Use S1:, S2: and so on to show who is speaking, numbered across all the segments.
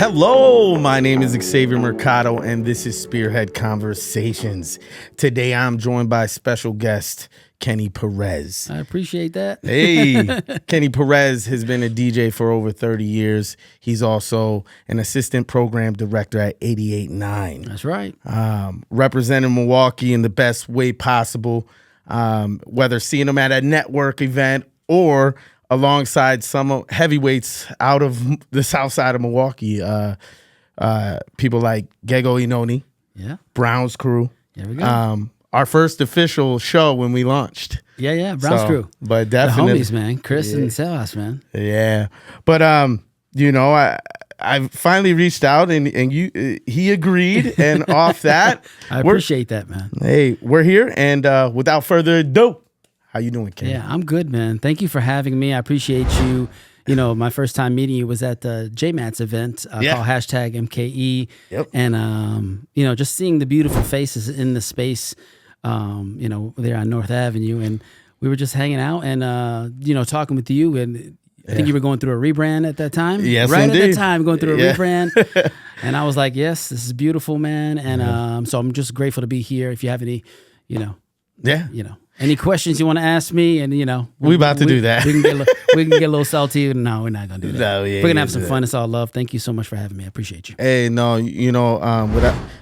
S1: Hello, my name is Xavier Mercado, and this is Spearhead Conversations. Today, I'm joined by special guest, Kenny Perez.
S2: I appreciate that.
S1: Hey, Kenny Perez has been a DJ for over 30 years. He's also an assistant program director at 88.9.
S2: That's right.
S1: Representing Milwaukee in the best way possible, whether seeing him at a network event or alongside some heavyweights out of the south side of Milwaukee. People like Gego Inoni, Brown's Crew.
S2: There we go.
S1: Our first official show when we launched.
S2: Yeah, Brown's Crew.
S1: But definitely,
S2: the homies, man. Chris and Sebas, man.
S1: Yeah. But, I finally reached out and he agreed. And off that,
S2: I appreciate that, man.
S1: Hey, we're here. And without further ado, how you doing, Kenny?
S2: Yeah, I'm good, man. Thank you for having me. I appreciate you. You know, my first time meeting you was at the JMATS event called #MKE.
S1: Yep.
S2: And, just seeing the beautiful faces in the space, there on North Avenue. And we were just hanging out and, talking with you. And I think you were going through a rebrand at that time.
S1: Yes,
S2: right
S1: indeed.
S2: At that time, going through a rebrand. And I was like, yes, this is beautiful, man. And so I'm just grateful to be here. If you have any, any questions you want to ask me, and
S1: we about to do that.
S2: We can get a little salty. No, we're not gonna do that.
S1: No, yeah,
S2: we're gonna have some fun. It's all love. Thank you so much for having me. I appreciate you.
S1: Hey, no,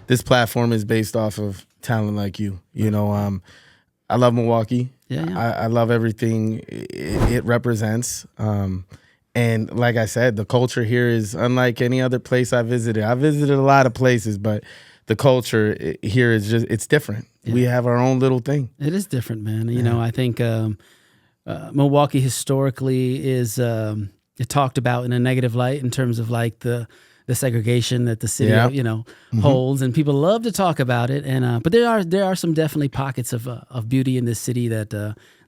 S1: this platform is based off of talent like you. I love Milwaukee.
S2: Yeah.
S1: I love everything it represents. And like I said, the culture here is unlike any other place I visited. I visited a lot of places, but the culture here is it's different. Yeah. We have our own little thing.
S2: It is different, man. I think Milwaukee historically is talked about in a negative light in terms of like the segregation that the city holds, and people love to talk about it. And but there are some definitely pockets of beauty in this city that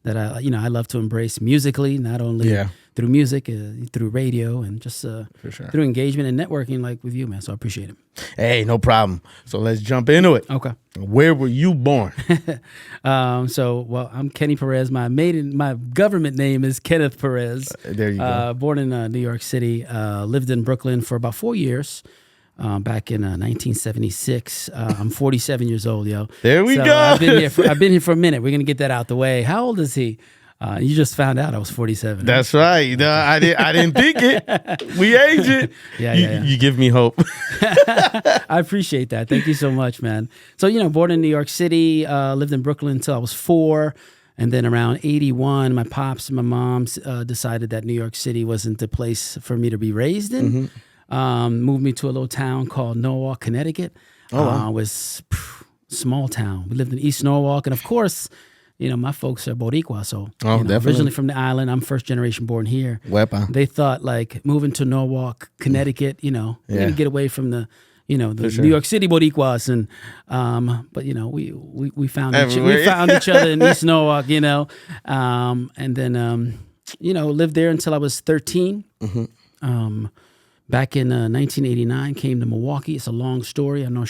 S2: I love to embrace musically, not only through music, through radio, and just through engagement and networking like with you, man. So I appreciate it.
S1: Hey, no problem. So let's jump into it.
S2: Okay.
S1: Where were you born?
S2: I'm Kenny Perez. My government name is Kenneth Perez.
S1: There you go.
S2: Born in New York City. Lived in Brooklyn for about 4 years. Back in 1976. I'm 47 years old, yo.
S1: There we go.
S2: I've been here for a minute. We're gonna get that out the way. How old is he? You just found out I was 47.
S1: That's right. No, I didn't think it. We age it.
S2: Yeah.
S1: You give me hope.
S2: I appreciate that. Thank you so much, man. So, born in New York City, lived in Brooklyn until I was 4. And then around 81, my pops and my moms decided that New York City wasn't the place for me to be raised in. Mm-hmm. Moved me to a little town called Norwalk, Connecticut. Oh, wow. It was small town. We lived in East Norwalk. And of course, my folks are Boricua, so originally from the island. I'm first generation born here.
S1: Wepa.
S2: They thought like moving to Norwalk, Connecticut, we're gonna get away from the New York City Boricuas, and but we found each other in East Norwalk, and then lived there until I was 13. Mm-hmm. Back in 1989, came to Milwaukee. It's a long story. I'm not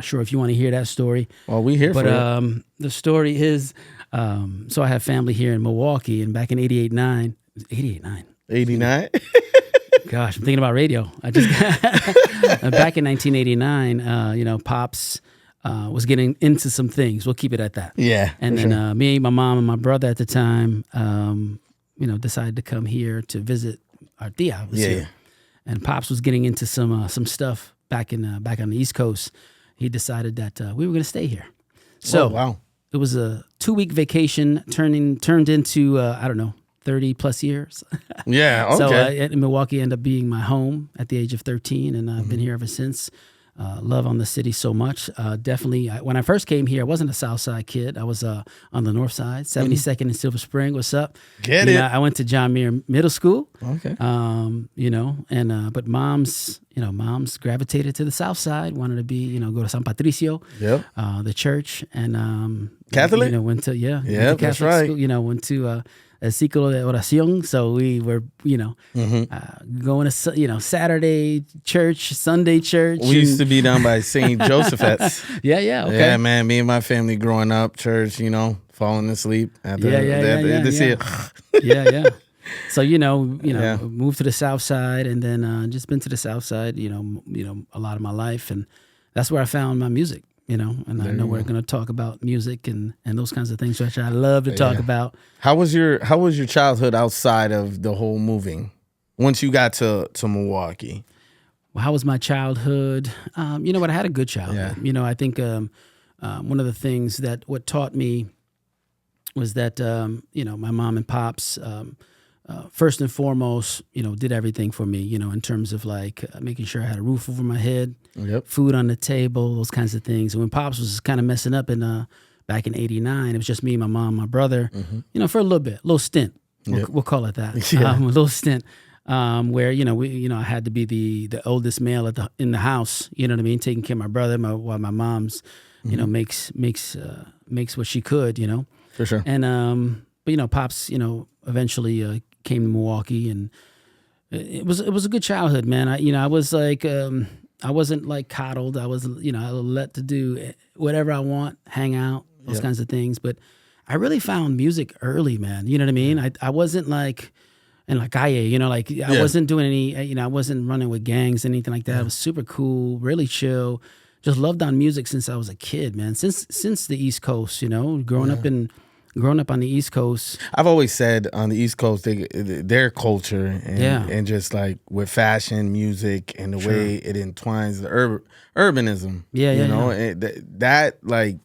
S2: sure if you want to hear that story.
S1: Well, we here for it.
S2: The story is, so I have family here in Milwaukee, and back in 88.9. Gosh, I'm thinking about radio. I just back in 1989, Pops was getting into some things. We'll keep it at that.
S1: Yeah.
S2: And then me, my mom, and my brother at the time, decided to come here to visit our tia. Here. And Pops was getting into some stuff back on the East Coast. He decided that we were going to stay here. So it was a 2-week vacation turned into 30 plus years.
S1: Yeah. Okay.
S2: So Milwaukee ended up being my home at the age of 13, and I've been here ever since. Love on the city so much. Definitely, when I first came here, I wasn't a South Side kid. I was on the North Side, 72nd and Silver Spring. What's up?
S1: Get it.
S2: I went to John Muir Middle School.
S1: Okay.
S2: But moms gravitated to the South Side. Wanted to be, go to San Patricio.
S1: Yep.
S2: The church, and
S1: Catholic.
S2: Went to
S1: Yeah,
S2: went to Catholic
S1: that's right.
S2: School, went to El Ciclo de Oración. So we were, going to, Saturday church, Sunday church.
S1: We used to be down by St. Joseph's.
S2: Yeah. Okay.
S1: Yeah, man. Me and my family growing up, church, falling asleep.
S2: Yeah.
S1: Yeah.
S2: Yeah. So
S1: Yeah.
S2: moved to the South Side, and then just been to the South Side, a lot of my life, and that's where I found my music. And I know we're going to talk about music and those kinds of things, which I love to talk about.
S1: How was your childhood outside of the whole moving? Once you got to Milwaukee,
S2: Well, how was my childhood? You know what? I had a good childhood.
S1: Yeah.
S2: I think one of the things that what taught me was that my mom and pops first and foremost did everything for me. In terms of like making sure I had a roof over my head,
S1: Yep.
S2: food on the table, those kinds of things. And when pops was kind of messing up back in '89, it was just me, my mom, my brother. For a little stint. We'll call it that.
S1: Yeah.
S2: A little stint. Where I had to be the oldest male in the house, you know what I mean, taking care of my brother while my mom's, makes what she could,
S1: For sure.
S2: And but pops, eventually came to Milwaukee, and it was a good childhood, man. I was like I wasn't like coddled. I was I was let to do whatever I want, hang out, those kinds of things. But I really found music early, man. You know what I mean? I wasn't like. And like I wasn't doing any, I wasn't running with gangs, anything like that. I was super cool, really chill. Just loved on music since I was a kid, man. Since the East Coast, growing up on the East Coast.
S1: I've always said on the East Coast, their culture and just like with fashion, music, and the way it entwines the urbanism. That like.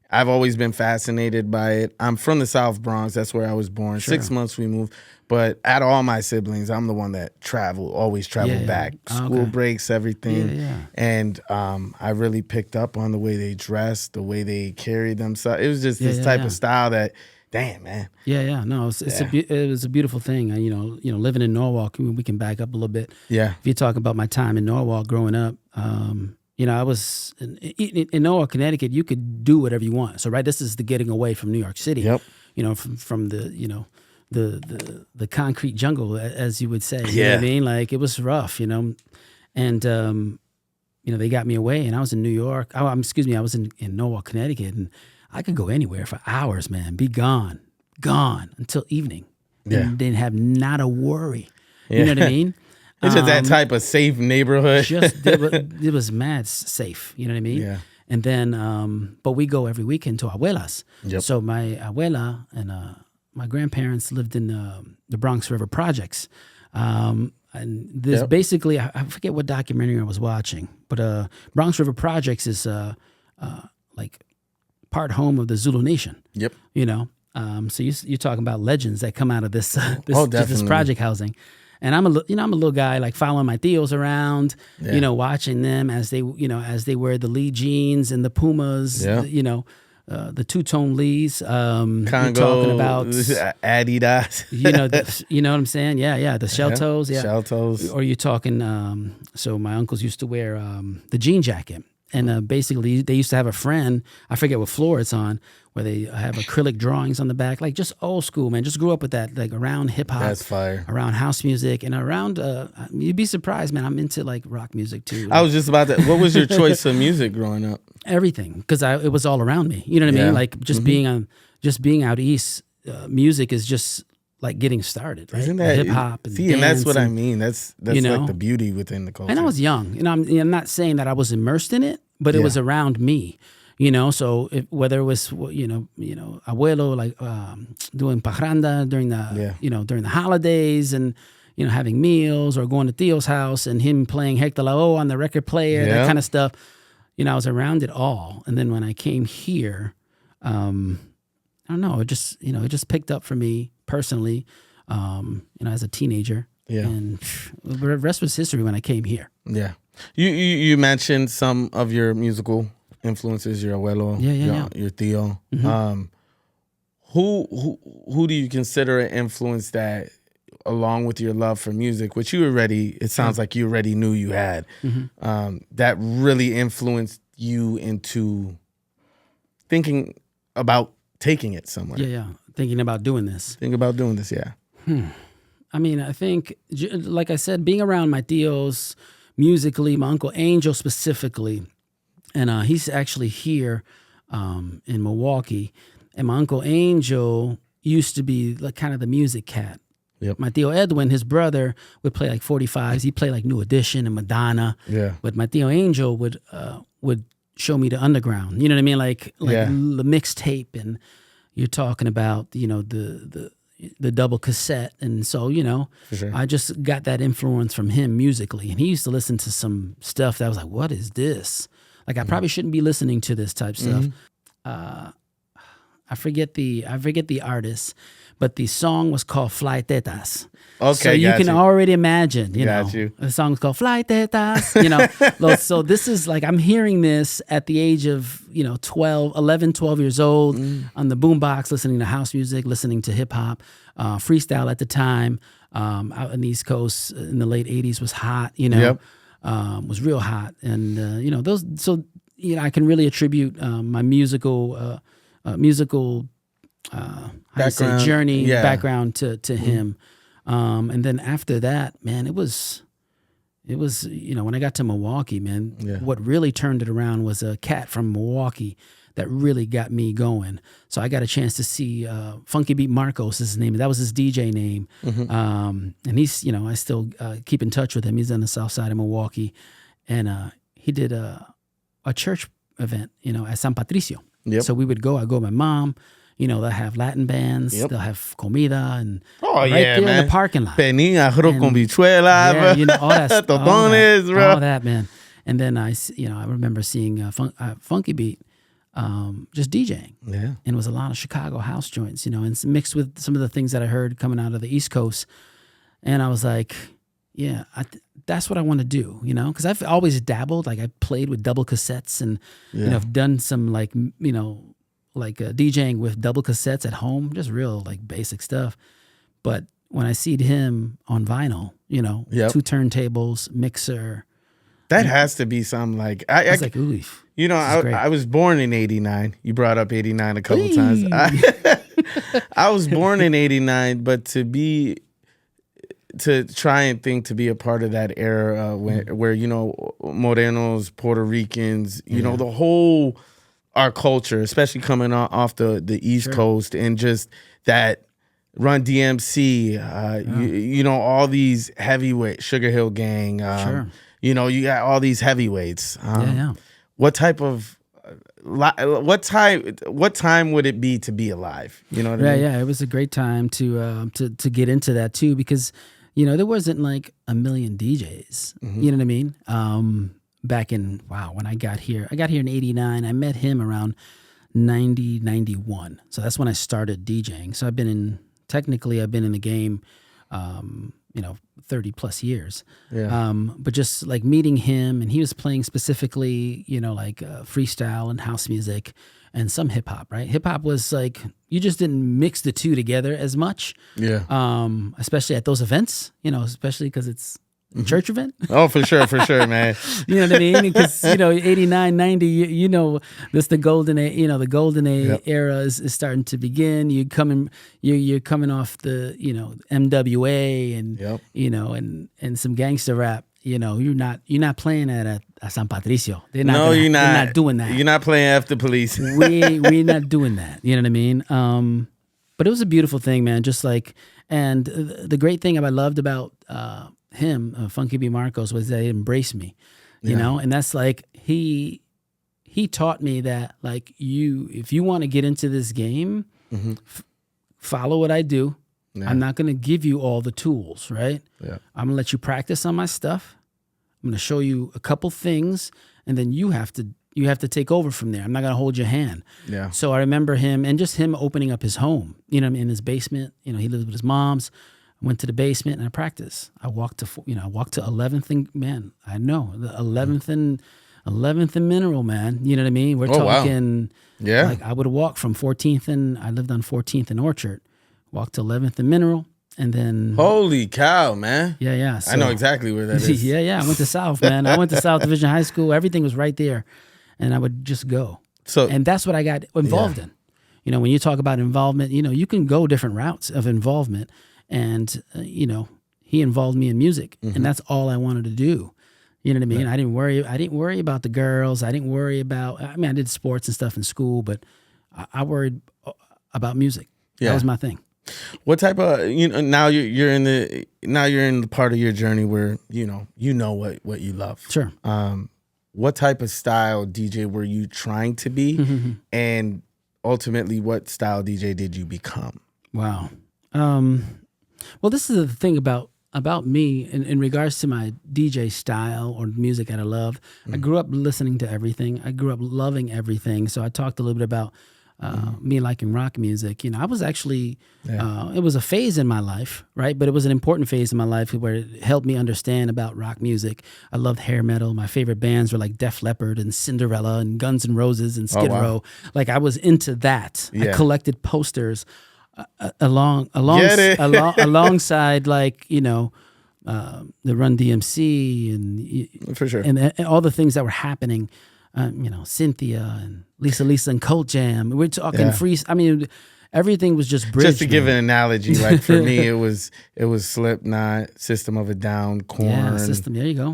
S1: I've always been fascinated by it. I'm from the South Bronx. That's where I was born. 6 months we moved. But out of all my siblings, I'm the one that always traveled back. School breaks, everything. And I really picked up on the way they dressed, the way they carried themselves. It was just this type of style that, damn, man.
S2: No, it was a beautiful thing. Living in Norwalk, we can back up a little bit.
S1: Yeah.
S2: If you talk about my time in Norwalk growing up, I was in Norwalk, Connecticut. You could do whatever you want. So, right, this is the getting away from New York City.
S1: Yep.
S2: From the the concrete jungle, as you would say. You know what I mean? Like it was rough, and they got me away, and I was in New York. I was in Norwalk, Connecticut, and I could go anywhere for hours, man. Be gone until evening. And didn't have not a worry. You know what I mean?
S1: It's just that type of safe neighborhood.
S2: It was mad safe. You know what I mean?
S1: Yeah.
S2: And then, but we go every weekend to abuelas.
S1: Yep.
S2: So my abuela and my grandparents lived in the Bronx River Projects. And this basically, I forget what documentary I was watching, but Bronx River Projects is like part home of the Zulu Nation.
S1: Yep.
S2: So you're talking about legends that come out of this
S1: definitely.
S2: project housing. And I'm a little guy like following my tios around, watching them as they wear the Lee jeans and the Pumas, the two-tone Lees.
S1: Congo,
S2: talking about
S1: Adidas.
S2: you know what I'm saying? Yeah, the shell toes. Yeah,
S1: shell toes.
S2: Or you're talking. So my uncles used to wear the jean jacket. And basically, they used to have a friend, I forget what floor it's on, where they have acrylic drawings on the back, like just old school, man. Just grew up with that, like around hip hop,
S1: that's fire,
S2: around house music, and around. You'd be surprised, man. I'm into like rock music too.
S1: I was just about to. What was your choice of music growing up?
S2: Everything, because it was all around me. You know what I mean? Like just being out east, music is just like getting started, right?
S1: Isn't that
S2: hip hop and
S1: and that's what I mean. That's like the beauty within the culture.
S2: And I was young, I'm not saying that I was immersed in it, but it was around me, So whether it was abuelo like doing parranda during the holidays and having meals, or going to Theo's house and him playing Hector Lavoe on the record player, that kind of stuff. I was around it all, and then when I came here, I don't know, it just picked up for me personally, as a teenager. Yeah. And the rest was history when I came here.
S1: Yeah. You mentioned some of your musical influences, your abuelo, your tío.
S2: Mm-hmm.
S1: Who do you consider an influence that, along with your love for music, which it sounds like you already knew you had, that really influenced you into thinking about taking it somewhere?
S2: Yeah. Thinking about doing this. I mean, I think, like I said, being around my tíos musically, my Uncle Angel specifically, and he's actually here in Milwaukee, and my Uncle Angel used to be like kind of the music cat.
S1: Yep.
S2: My Tío Edwin, his brother, would play like 45s. He'd play like New Edition and Madonna.
S1: Yeah.
S2: But my Tío Angel would show me the underground. You know what I mean? Like the mixtape, and you're talking about, you know, the double cassette. And so, you know,
S1: sure.
S2: I just got that influence from him musically. And he used to listen to some stuff that I was like, what is this? Like, I probably shouldn't be listening to this type stuff. I forget the artist, but the song was called Fly Tetas.
S1: Okay,
S2: so you can already imagine, you know, the song's called Fly Tetas, you know. So this is like, I'm hearing this at the age of, you know, 12 years old on the boombox, listening to house music, listening to hip hop, freestyle at the time, out in the East Coast in the late 80s was hot, you know, was real hot. And, you know, so, you know, I can really attribute my musical background to him. And then after that, man, it was, you know, when I got to Milwaukee, man, what really turned it around was a cat from Milwaukee that really got me going. So I got a chance to see Funky Beat Marcos is his name. That was his DJ name. And he's, you know, I still keep in touch with him. He's on the south side of Milwaukee. And he did a church event, you know, at San Patricio. So we would go. I go with my mom. You know, they'll have Latin bands. They'll have comida and right there
S1: man.
S2: in the parking lot.
S1: Penilla, arroz con bichuela.
S2: Yeah, you know, all that stuff.
S1: Totones, bro.
S2: All that, man. And then I remember seeing Funky Beat just DJing.
S1: Yeah.
S2: And it was a lot of Chicago house joints, you know, and mixed with some of the things that I heard coming out of the East Coast. And I was like, yeah, that's what I want to do, you know, because I've always dabbled. Like I played with double cassettes and, you know, I've done some like, you know, like DJing with double cassettes at home, just real like basic stuff. But when I see him on vinyl, you know, 2 turntables, mixer.
S1: That has to be something like, I was like, oof. You know, I was born in 89. You brought up 89 a couple times. I was born in 89, but to try and think to be a part of that era where, you know, Morenos, Puerto Ricans, you know, the whole, our culture, especially coming off the East Coast, and just that Run DMC, you know, all these heavyweight, Sugar Hill Gang, you know, you got all these heavyweights. What type of, what time would it be to be alive? You know what I mean?
S2: Yeah, it was a great time to get into that too, because, you know, there wasn't like a million DJs. You know what I mean? Back in, when I got here in 89. I met him around 90, 91. So that's when I started DJing. So I've been in the game, you know, 30 plus years. But just like meeting him, and he was playing specifically, you know, like freestyle and house music and some hip hop, right? Hip hop was like, you just didn't mix the two together as much. Especially at those events, you know, especially because it's a church event.
S1: Oh, for sure, man.
S2: You know what I mean? Because, you know, 89, 90, you know, this the golden age, you know, the golden age era is starting to begin. You're coming off the, you know, MWA and, you know, and some gangster rap. You know, you're not playing at San Patricio. You're not doing that.
S1: You're not playing after police.
S2: We're not doing that. You know what I mean? But it was a beautiful thing, man. Just like, and the great thing I loved about him, Funky B. Marcos, was that he embraced me, you know? And that's like, he taught me that, like, if you want to get into this game, follow what I do. I'm not going to give you all the tools, right? I'm going to let you practice on my stuff. I'm going to show you a couple things, and then you have to take over from there. I'm not going to hold your hand. So I remember him, and just him opening up his home, you know, in his basement. You know, he lived with his mom's. I went to the basement and I practiced. I walked to 11th and, man, I know, the 11th and Mineral, man. You know what I mean? We're talking, like I would walk from 14th and I lived on 14th and Orchard, walk to 11th and Mineral, and then.
S1: Holy cow, man.
S2: Yeah. So,
S1: I know exactly where that is.
S2: Yeah. I went to South, man. I went to South Division High School. Everything was right there. And I would just go. And that's what I got involved in. You know, when you talk about involvement, you know, you can go different routes of involvement. And, you know, he involved me in music, and that's all I wanted to do. You know what I mean? I didn't worry about the girls. I didn't worry about, I mean, I did sports and stuff in school, but I worried about music. That was my thing.
S1: What type of now you're in the part of your journey where you know what you love.
S2: Sure.
S1: What type of style DJ were you trying to be, and ultimately, what style DJ did you become?
S2: Wow. Well, this is the thing about me in regards to my DJ style or music that I love. I grew up listening to everything. I grew up loving everything. So I talked a little bit about me liking rock music. I was actually, it was a phase in my life, right? But it was an important phase in my life where it helped me understand about rock music. I loved hair metal. My favorite bands were like Def Leppard and Cinderella and Guns N' Roses and Skid Row. Like I was into that. I collected posters alongside like, the Run DMC and
S1: for sure,
S2: and all the things that were happening. Cynthia and Lisa and Cult Jam. We're talking free. I mean, everything was just bridge.
S1: Just to give an analogy, like for me, it was Slipknot, System of a Down, Korn.
S2: Yeah, System. There you go.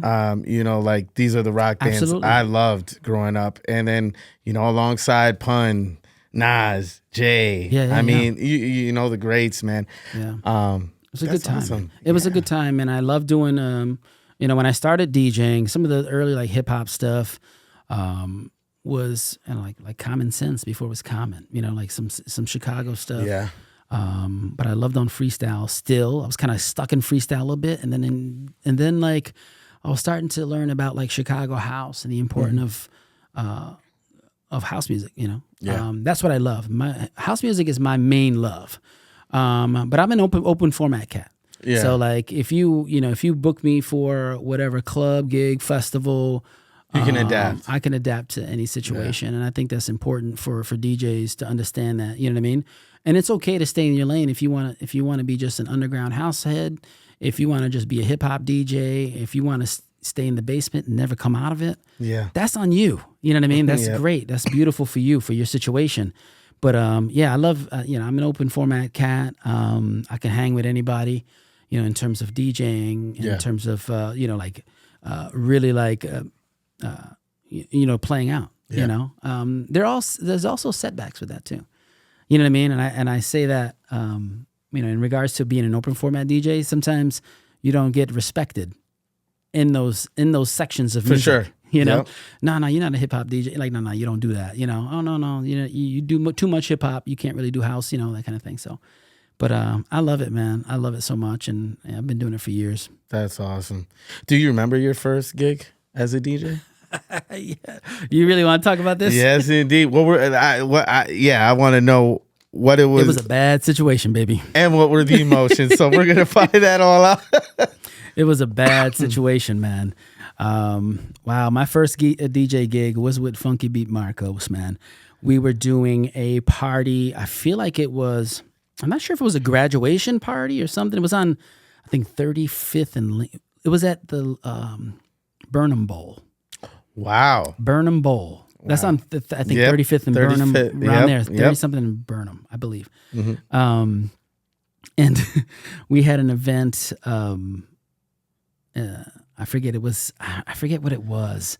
S1: Like these are the rock bands I loved growing up, and then alongside Pun, Nas, Jay. I mean, you know the greats, man.
S2: Yeah. It was a good time.
S1: Awesome.
S2: It was a good time, and I loved doing. When I started DJing, some of the early like hip hop stuff. Was like Common Sense before it was common, like some Chicago stuff.
S1: Yeah.
S2: But I loved on freestyle still. I was kind of stuck in freestyle a little bit. And then like I was starting to learn about like Chicago house and the importance of house music, That's what I love. My house music is my main love. But I'm an open format cat. Yeah. So like if you book me for whatever club, gig, festival,
S1: you can adapt.
S2: I can adapt to any situation, and I think that's important for DJs to understand that. You know what I mean? And it's okay to stay in your lane if you want to be just an underground house head, if you want to just be a hip hop DJ, if you want to stay in the basement and never come out of it.
S1: Yeah,
S2: that's on you. You know what I mean? That's great. That's beautiful for you, for your situation. But I love. I'm an open format cat. I can hang with anybody. In terms of DJing, in terms of really like. Playing out. There's also setbacks with that too. You know what I mean? And I say that in regards to being an open format DJ, sometimes you don't get respected in those sections of music.
S1: For sure.
S2: No, you're not a hip hop DJ. Like, no, you don't do that. Oh no, you do too much hip hop. You can't really do house. That kind of thing. So, but I love it, man. I love it so much, and I've been doing it for years.
S1: That's awesome. Do you remember your first gig as a DJ?
S2: Yeah. You really want to talk about this?
S1: Yes, indeed. I want to know what it was.
S2: It was a bad situation, baby.
S1: And what were the emotions? So we're gonna find that all out.
S2: It was a bad situation, man. Wow, my first DJ gig was with Funky Beat Marcos, man. We were doing a party. I feel like it was. I'm not sure if it was a graduation party or something. It was on, I think 35th and it was at the Burnham Bowl.
S1: Wow.
S2: Burnham Bowl. Wow. That's on, I think, 35th and Burnham, around there, 30-something in Burnham, I believe. Mm-hmm. And we had an event, I forget what it was,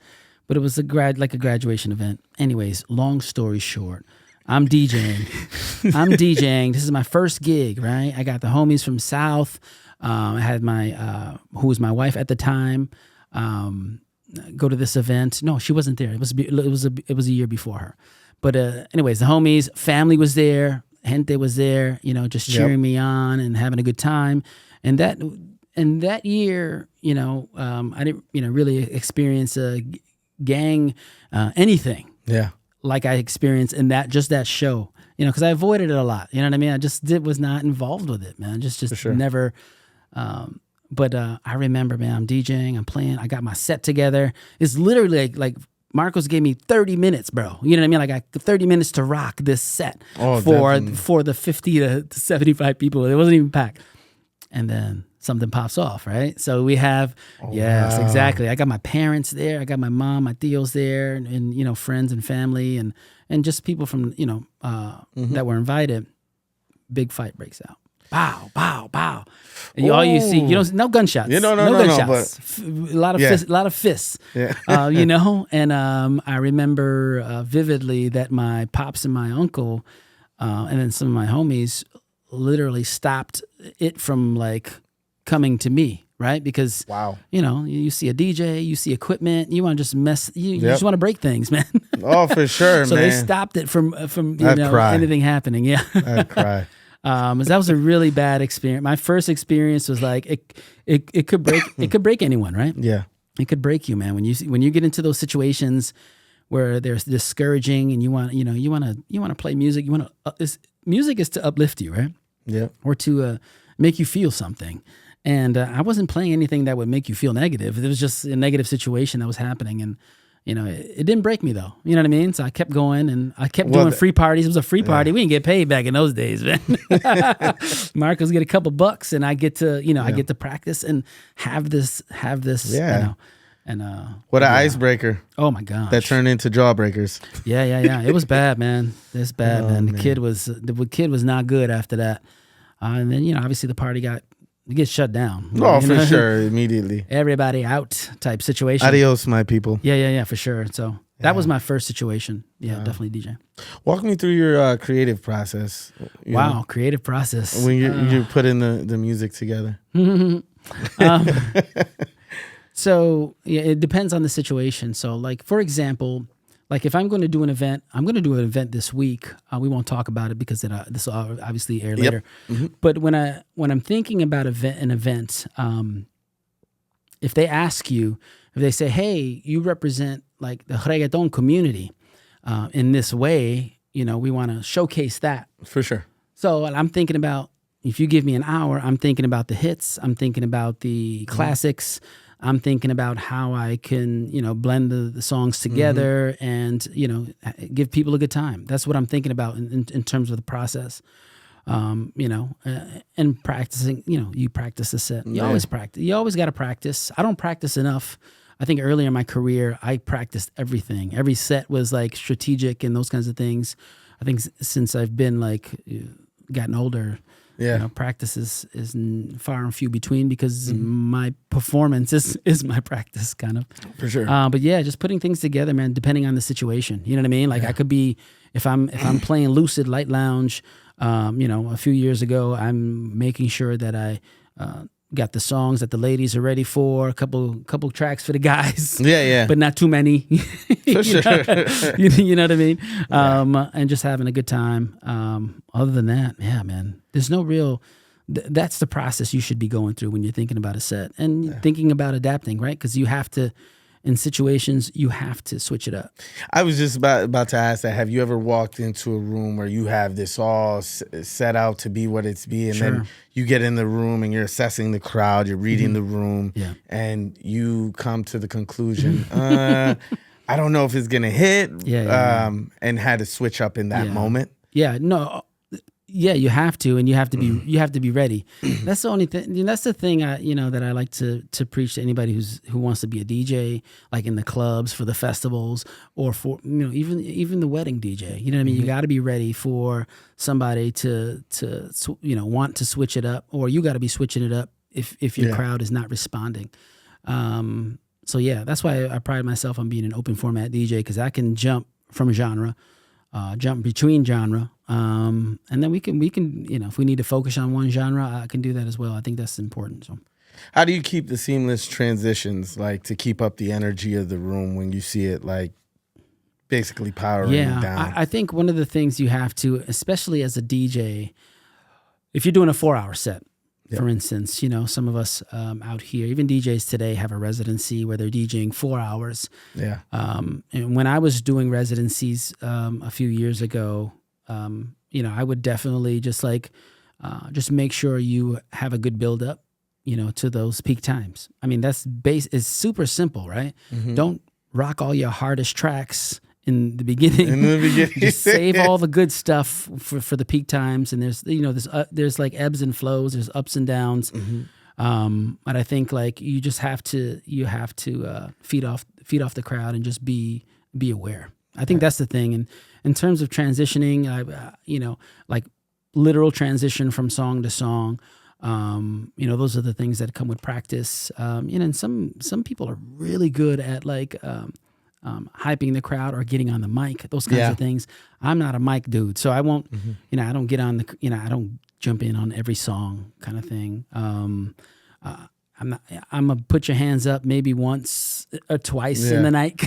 S2: but it was a graduation event. Anyways, long story short, I'm DJing. This is my first gig, right? I got the homies from South. I had my, who was my wife at the time, go to this event. No, she wasn't there. It was a year before her. But anyways, the homies, family was there. Gente was there, just cheering me on and having a good time. And that year, I didn't, really experience a gang anything. Yeah. Like I experienced in that show, because I avoided it a lot. You know what I mean? I just was not involved with it, man. Just sure. Never. But I remember, man, I'm DJing, I'm playing, I got my set together. It's literally like Marcos gave me 30 minutes, bro. You know what I mean? Like I got 30 minutes to rock this set for the 50 to 75 people. It wasn't even packed. And then something pops off, right? So we have, yes, wow. Exactly. I got my parents there. I got my mom, my tios there, and friends and family, and just people from, that were invited. Big fight breaks out. Pow, pow, pow. And all you see, no gunshots. No gunshots. A lot of fists. Yeah. And I remember vividly that my pops and my uncle, and then some of my homies, literally stopped it from like coming to me, right? Because
S1: Wow.
S2: you see a DJ, you see equipment, you want to just mess, you just want to break things, man.
S1: Oh, for sure,
S2: so
S1: man.
S2: they stopped it from
S1: cry.
S2: anything happening. Yeah.
S1: I'd cry.
S2: That was a really bad experience. My first experience was like it could break anyone, right?
S1: Yeah.
S2: It could break you, man. When you get into those situations where there's discouraging and you want to play music, music is to uplift you, right?
S1: Yeah.
S2: Or to make you feel something. And I wasn't playing anything that would make you feel negative. It was just a negative situation that was happening, and it didn't break me though. You know what I mean? So I kept going, and I kept doing free parties. It was a free party. We didn't get paid back in those days, man. Marcos get a couple bucks, and I get to I get to practice and have this.
S1: Yeah. What an icebreaker.
S2: Oh my gosh.
S1: That turned into jawbreakers.
S2: Yeah. It was bad, man. It's bad, man. The kid was not good after that. And then obviously the party gets shut down.
S1: Oh, for sure, immediately.
S2: Everybody out type situation.
S1: Adios, my people.
S2: Yeah, for sure. So that was my first situation. Yeah, definitely DJ.
S1: Walk me through your creative process.
S2: Wow, creative process.
S1: When you put in the music together.
S2: So it depends on the situation. So like, for example, like if I'm going to do an event, I'm going to do an event this week. We won't talk about it because this will obviously air later. Mm-hmm. But when I'm thinking about an event, if they ask you, if they say, "Hey, you represent like the reggaeton community in this way," we want to showcase that.
S1: For sure.
S2: So I'm thinking about, if you give me an hour, I'm thinking about the hits. I'm thinking about the classics. I'm thinking about how I can, blend the songs together and, give people a good time. That's what I'm thinking about in terms of the process. And practicing, you practice the set. You always practice. You always got to practice. I don't practice enough. I think earlier in my career, I practiced everything. Every set was like strategic and those kinds of things. I think since I've been gotten older, practice is far and few between because my performance is my practice, kind of.
S1: For sure.
S2: But yeah, just putting things together, man, depending on the situation. You know what I mean? Like I could be, if I'm playing Lucid Light Lounge, a few years ago, I'm making sure that I got the songs that the ladies are ready for, a couple tracks for the guys.
S1: Yeah.
S2: But not too many.
S1: For sure.
S2: You know what I mean? And just having a good time. Other than that, yeah, man, there's no real, that's the process you should be going through when you're thinking about a set and thinking about adapting, right? Because you have to, in situations, you have to switch it up.
S1: I was just about to ask that. Have you ever walked into a room where you have this all set out to be what it's be, and then you get in the room and you're assessing the crowd, you're reading the room, and you come to the conclusion, I don't know if it's going to hit, and had to switch up in that moment?
S2: Yeah, no. Yeah, you have to, and you have to be ready. That's the only thing. That's the thing that I like to preach to anybody who wants to be a DJ, like in the clubs, for the festivals, or for even the wedding DJ. You know what I mean? You got to be ready for somebody to want to switch it up, or you got to be switching it up if your crowd is not responding. So yeah, that's why I pride myself on being an open format DJ, because I can jump from genre. Jump between genre, and then we can if we need to focus on one genre, I can do that as well. I think that's important. So,
S1: how do you keep the seamless transitions, like to keep up the energy of the room when you see it like basically powering down?
S2: I think one of the things you have to, especially as a DJ, if you're doing a 4-hour set, for instance, some of us out here, even DJs today, have a residency where they're DJing 4 hours. Yeah. And when I was doing residencies a few years ago, I would definitely just make sure you have a good build up, to those peak times. I mean, it's super simple, right? Mm-hmm. Don't rock all your hardest tracks in the beginning. Just save all the good stuff for the peak times. And there's like ebbs and flows, there's ups and downs. Mm-hmm. But I think like you have to feed off the crowd and just be aware. I think that's the thing. And in terms of transitioning, like literal transition from song to song, those are the things that come with practice. And some people are really good at like hyping the crowd or getting on the mic, those kinds of things. I'm not a mic dude, so I won't, I don't get on I don't jump in on every song kind of thing. I'm gonna put your hands up maybe once or twice in the night.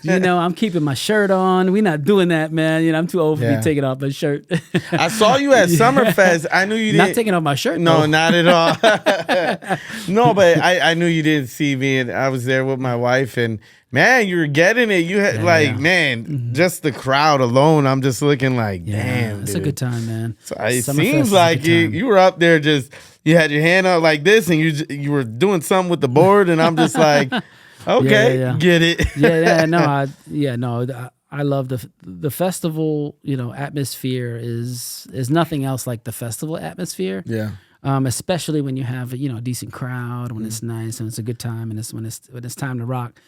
S2: I'm keeping my shirt on. We're not doing that, man. I'm too old for me taking off my shirt.
S1: I saw you at Summerfest. I knew you didn't.
S2: Not taking off my shirt.
S1: No,
S2: though.
S1: not at all. No, but I knew you didn't see me, and I was there with my wife, and man, you were getting it. You had man, just the crowd alone. I'm just looking like, damn,
S2: it's
S1: dude.
S2: a good time, man.
S1: So it seems like you were up there just. You had your hand up like this, and you were doing something with the board, and I'm just like, okay, get it.
S2: I love the festival. Atmosphere is nothing else like the festival atmosphere.
S1: Yeah.
S2: Especially when you have a decent crowd, when it's nice and it's a good time, and when it's time to rock.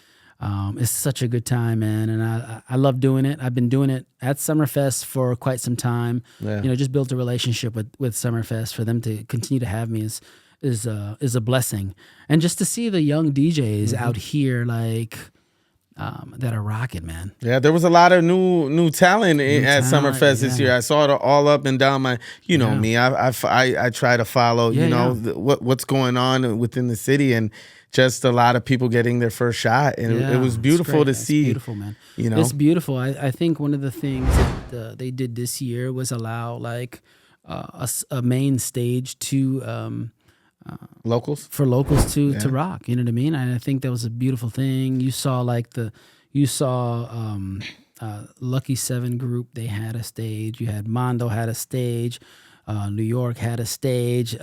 S2: It's such a good time, man, and I love doing it. I've been doing it at Summerfest for quite some time.
S1: Yeah.
S2: Just built a relationship with Summerfest. For them to continue to have me is a blessing, and just to see the young DJs out here that are rocking, man.
S1: Yeah, there was a lot of new talent at Summerfest this year. I saw it all up and down my. Me, I try to follow. What's going on within the city and. Just a lot of people getting their first shot, and it was beautiful to see.
S2: It's beautiful, man. It's beautiful. I think one of the things that they did this year was allow a main stage to
S1: locals
S2: to rock. You know what I mean? And I think that was a beautiful thing. You saw Lucky 7 group. They had a stage. You had Mondo had a stage. New York had a stage.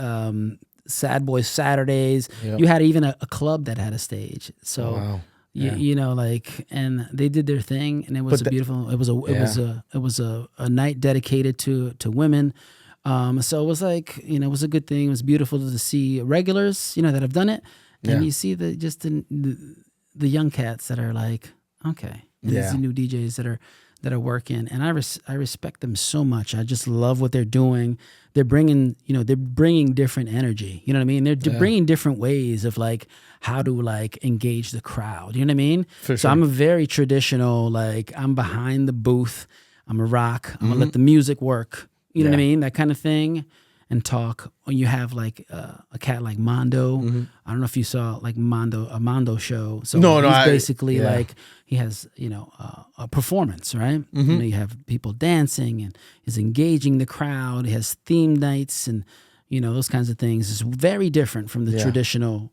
S2: Sad Boys Saturdays. Yep. You had even a club that had a stage. So and they did their thing, and it was beautiful. It was a night dedicated to women. So it was it was a good thing. It was beautiful to see regulars, that have done it, and you see the young cats that are like, okay, these new DJs that are working, and I respect them so much. I just love what they're doing. They're bringing different energy. You know what I mean? They're bringing different ways of how to engage the crowd. You know what I mean? So I'm a very traditional. I'm behind the booth. I'm a rock. I'm gonna let the music work. You know what I mean? That kind of thing. And talk. When you have a cat like Mondo. I don't know if you saw a Mondo show. So he's basically he has a performance, right? You have people dancing and he's engaging the crowd. He has theme nights and those kinds of things. It's very different from the traditional.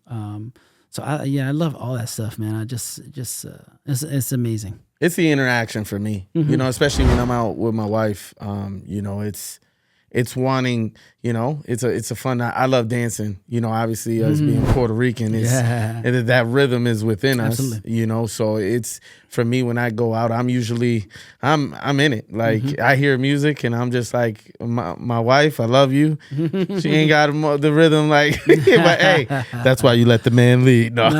S2: So I love all that stuff, man. I just it's amazing.
S1: It's the interaction for me, especially when I'm out with my wife. It's wanting, it's a fun. I love dancing, obviously us being Puerto Rican, that rhythm is within us, so it's for me when I go out, I'm usually, I'm in it. I hear music and I'm just like, my wife, I love you. She ain't got the rhythm but hey, that's why you let the man lead. No,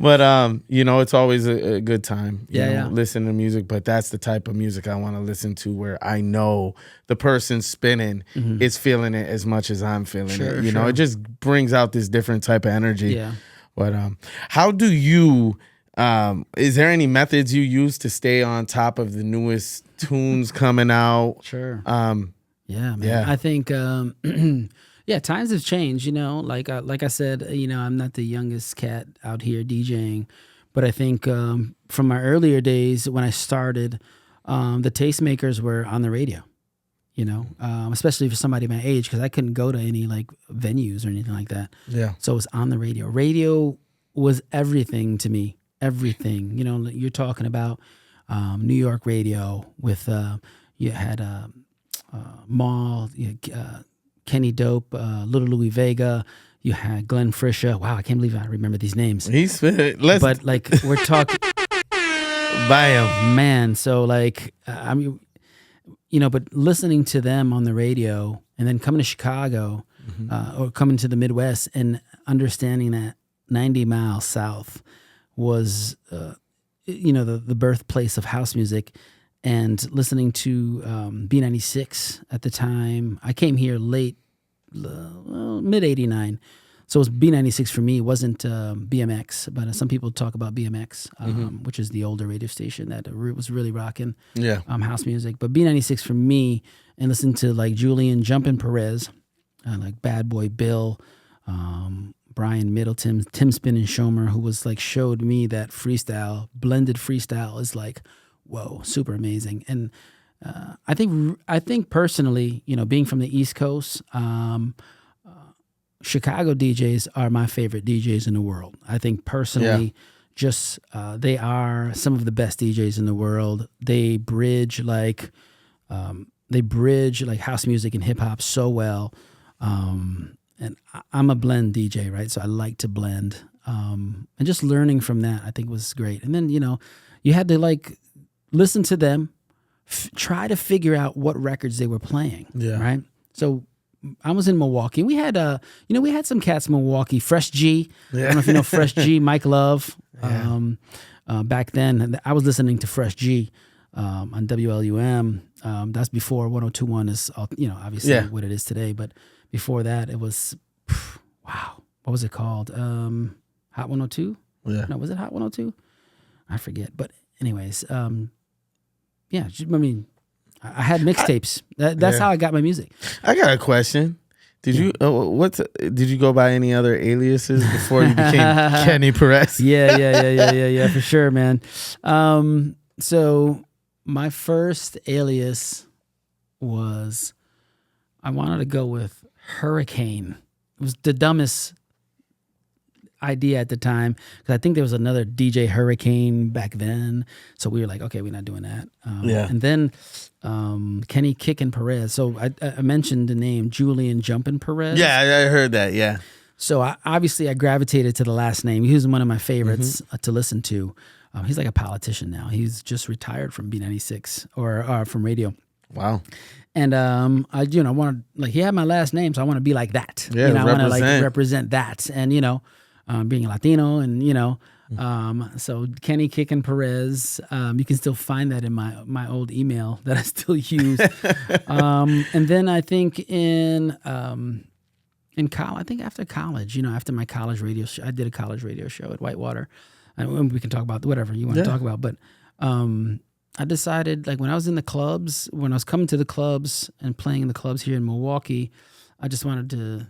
S1: but it's always a good time, listening to music, but that's the type of music I want to listen to where I know the person spinning is feeling it as much as I'm feeling it. It just brings out this different type of energy. Yeah. But how do you? Is there any methods you use to stay on top of the newest tunes coming out?
S2: Sure. Man. Yeah. I think times have changed. Like I said, I'm not the youngest cat out here DJing, but I think from my earlier days when I started, the tastemakers were on the radio. Especially for somebody my age, because I couldn't go to any venues or anything like that. Yeah. So it was on the radio. Radio was everything to me. Everything. You're talking about New York radio with you had Maul, Kenny Dope, Little Louis Vega. You had Glenn Frisha. Wow, I can't believe I remember these names. But we're talking.
S1: Bam,
S2: man. So but listening to them on the radio and then coming to Chicago or coming to the Midwest and understanding that 90 miles south was, the birthplace of house music, and listening to B96 at the time. I came here late, mid 89. So it was B96 for me. It wasn't BMX, but some people talk about BMX, which is the older radio station that was really rocking house music. But B96 for me, and listen to like Julian Jumpin' Perez, like Bad Boy Bill, Brian Middleton, Tim Spin and Shomer, who was like showed me that blended freestyle is like, whoa, super amazing. And I think personally, being from the East Coast, Chicago DJs are my favorite DJs in the world. I think personally, they are some of the best DJs in the world. They bridge like house music and hip hop so well. And I'm a blend DJ, right? So I like to blend. And just learning from that, I think was great. And then, you had to like listen to them, try to figure out what records they were playing, right? So I was in Milwaukee. We had we had some cats in Milwaukee. Fresh G. I don't know if you know Fresh G, Mike Love. Back then, I was listening to Fresh G on WLUM. That's before 102.1 is, obviously what it is today. But before that, it was, wow. What was it called? Hot 102?
S1: Yeah.
S2: No, was it Hot 102? I forget. But anyways, I had mixtapes. That's how I got my music.
S1: I got a question. Did you go by any other aliases before you became Kenny Perez?
S2: Yeah, for sure, man. So my first alias was, I wanted to go with Hurricane. It was the dumbest idea at the time because I think there was another DJ Hurricane back then. So we were like, okay, we're not doing that. And then Kenny Kickin' Perez. So I mentioned the name Julian Jumpin' Perez.
S1: Yeah, I heard that. Yeah.
S2: So I gravitated to the last name. He was one of my favorites to listen to. He's like a politician now. He's just retired from B96 or from radio.
S1: Wow.
S2: And I wanted, like, he had my last name, so I want to be like that.
S1: Yeah,
S2: I want to like represent that. And being a Latino, and so Kenny Kickin' Perez. You can still find that in my old email that I still use. And then I think in college, I think after college, after my college radio show, I did a college radio show at Whitewater. And we can talk about whatever you want to talk about, but I decided, like, when I was in the clubs, when I was coming to the clubs and playing in the clubs here in Milwaukee, I just wanted to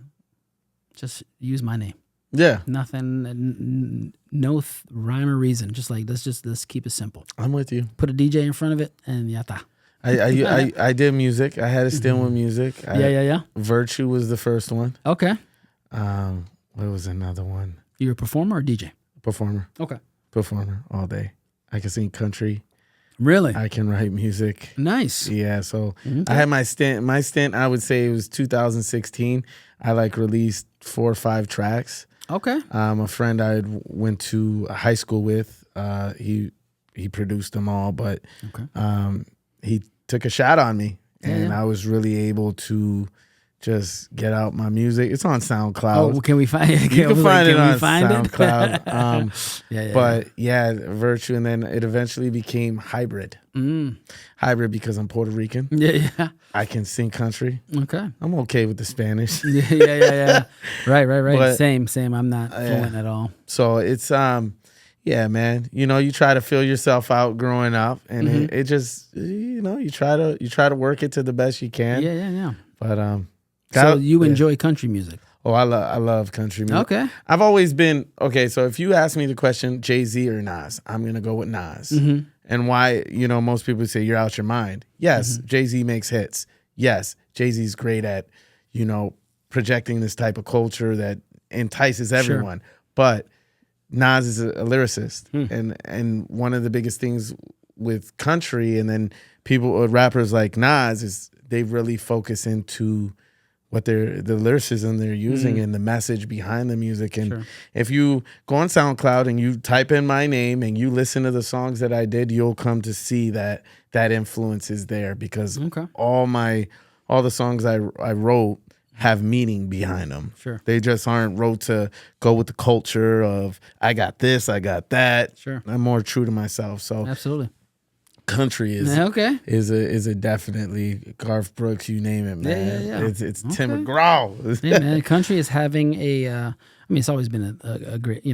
S2: just use my name.
S1: Yeah.
S2: Nothing, no rhyme or reason. Just like, let's keep it simple.
S1: I'm with you.
S2: Put a DJ in front of it and yata.
S1: I did music. I had a stint with music.
S2: Yeah.
S1: Virtue was the first one.
S2: Okay.
S1: What was another one?
S2: You're a performer or DJ?
S1: Performer.
S2: Okay.
S1: Performer all day. I can sing country.
S2: Really?
S1: I can write music.
S2: Nice.
S1: Yeah, so I had my stint. My stint, I would say it was 2016. I released 4 or 5 tracks.
S2: Okay.
S1: A friend I went to high school with, he produced them all, but he took a shot on me, and I was really able to just get out my music. It's on SoundCloud.
S2: Oh, well, can we find it?
S1: You can find it on
S2: SoundCloud.
S1: Virtue, and then it eventually became hybrid. Hybrid because I'm Puerto Rican.
S2: Yeah.
S1: I can sing country.
S2: Okay.
S1: I'm okay with the Spanish.
S2: Yeah. Right.
S1: But,
S2: same. I'm not fluent at all.
S1: So it's man. You try to fill yourself out growing up, and it just you try to work it to the best you can.
S2: Yeah.
S1: But
S2: so you enjoy country music?
S1: Oh, I love country music.
S2: Okay.
S1: I've always been so if you ask me the question, Jay-Z or Nas, I'm gonna go with Nas. And why? Most people say you're out your mind. Yes, Jay-Z makes hits. Yes, Jay-Z's great at projecting this type of culture that entices everyone. Sure. But Nas is a lyricist, and one of the biggest things with country, and then rappers like Nas, is they really focus into what the lyricism they're using and the message behind the music. And if you go on SoundCloud and you type in my name and you listen to the songs that I did, you'll come to see that influence is there, because all the songs I wrote have meaning behind them. Sure. They just aren't wrote to go with the culture of I got this, I got that. Sure. I'm more true to myself. So
S2: absolutely.
S1: Country is a definitely Garth Brooks, you name it, man.
S2: Yeah.
S1: It's Tim McGraw.
S2: Yeah, man. Country is having I mean, it's always been a great,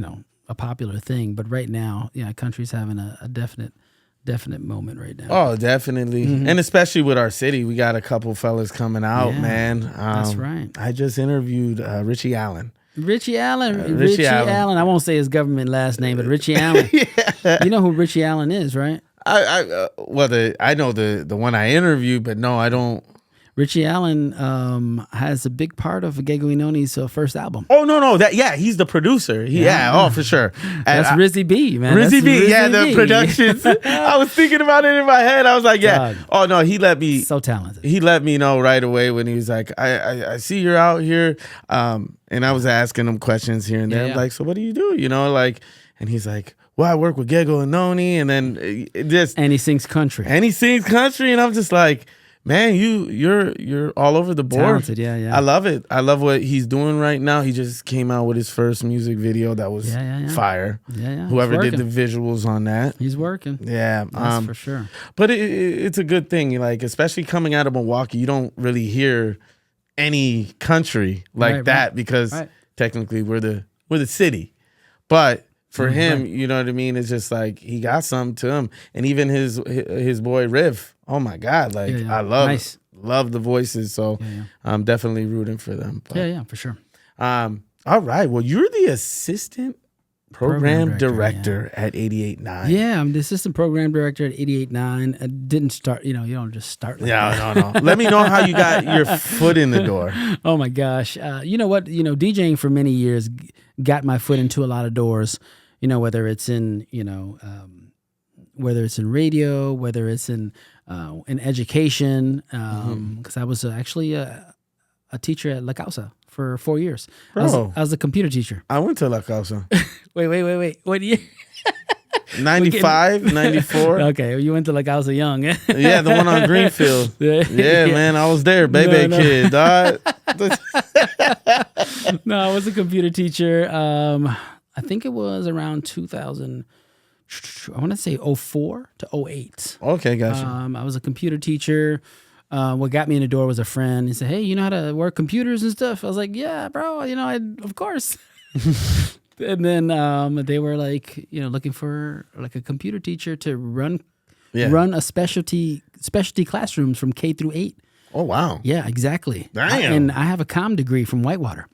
S2: a popular thing, but right now, country's having a definite moment right now.
S1: Oh, definitely. And especially with our city, we got a couple fellas coming out, man.
S2: That's right.
S1: I just interviewed Richie Allen.
S2: Richie Allen. Richie Allen. I won't say his government last name, but Richie Allen. You know who Richie Allen is, right?
S1: I know the one I interviewed, but no, I don't.
S2: Richie Allen has a big part of Gego Inoni's first album.
S1: Oh no, he's the producer. For sure.
S2: That's Rizzy B, man.
S1: Rizzy B, the productions. I was thinking about it in my head. I was like,
S2: God.
S1: Oh no, he let me.
S2: So talented.
S1: He let me know right away when he was like, I see you're out here, and I was asking him questions here and there. I'm like, so what do you do? And he's like, well, I work with Gego Inoni, and then
S2: and he sings country.
S1: And I'm just like, man, you're all over the board.
S2: Talented, yeah.
S1: I love it. I love what he's doing right now. He just came out with his first music video that was fire.
S2: Yeah.
S1: Whoever did the visuals on that,
S2: he's working.
S1: Yeah,
S2: that's for sure.
S1: But it's a good thing, especially coming out of Milwaukee, you don't really hear any country like that because technically we're the city, but. For him, you know what I mean? It's just like he got something to him. And even his boy Riff, oh my God, I love the voices. So I'm definitely rooting for them. But,
S2: yeah, for sure.
S1: All right. Well, you're the assistant program director at 88.9.
S2: Yeah, I'm the assistant program director at 88.9. I didn't start, you don't just start like that.
S1: No. Let me know how you got your foot in the door.
S2: Oh my gosh. You know what? DJing for many years got my foot into a lot of doors. Whether it's in radio, whether it's in education, because I was actually a teacher at La Causa for 4 years. I was a computer teacher.
S1: I went to La Causa.
S2: Wait. What year?
S1: 95, 94.
S2: Okay, you went to La Causa young.
S1: Yeah, the one on Greenfield. Yeah, man, I was there, baby kid.
S2: No, I was a computer teacher. I think it was around 2000, I want to say 04 to 08.
S1: Okay, gotcha.
S2: I was a computer teacher. What got me in the door was a friend. He said, hey, you know how to work computers and stuff? I was like, yeah, bro, of course. And then they were like, looking for like a computer teacher to run a specialty classrooms from K through 8.
S1: Oh, wow.
S2: Yeah, exactly.
S1: Damn.
S2: And I have a comm degree from Whitewater.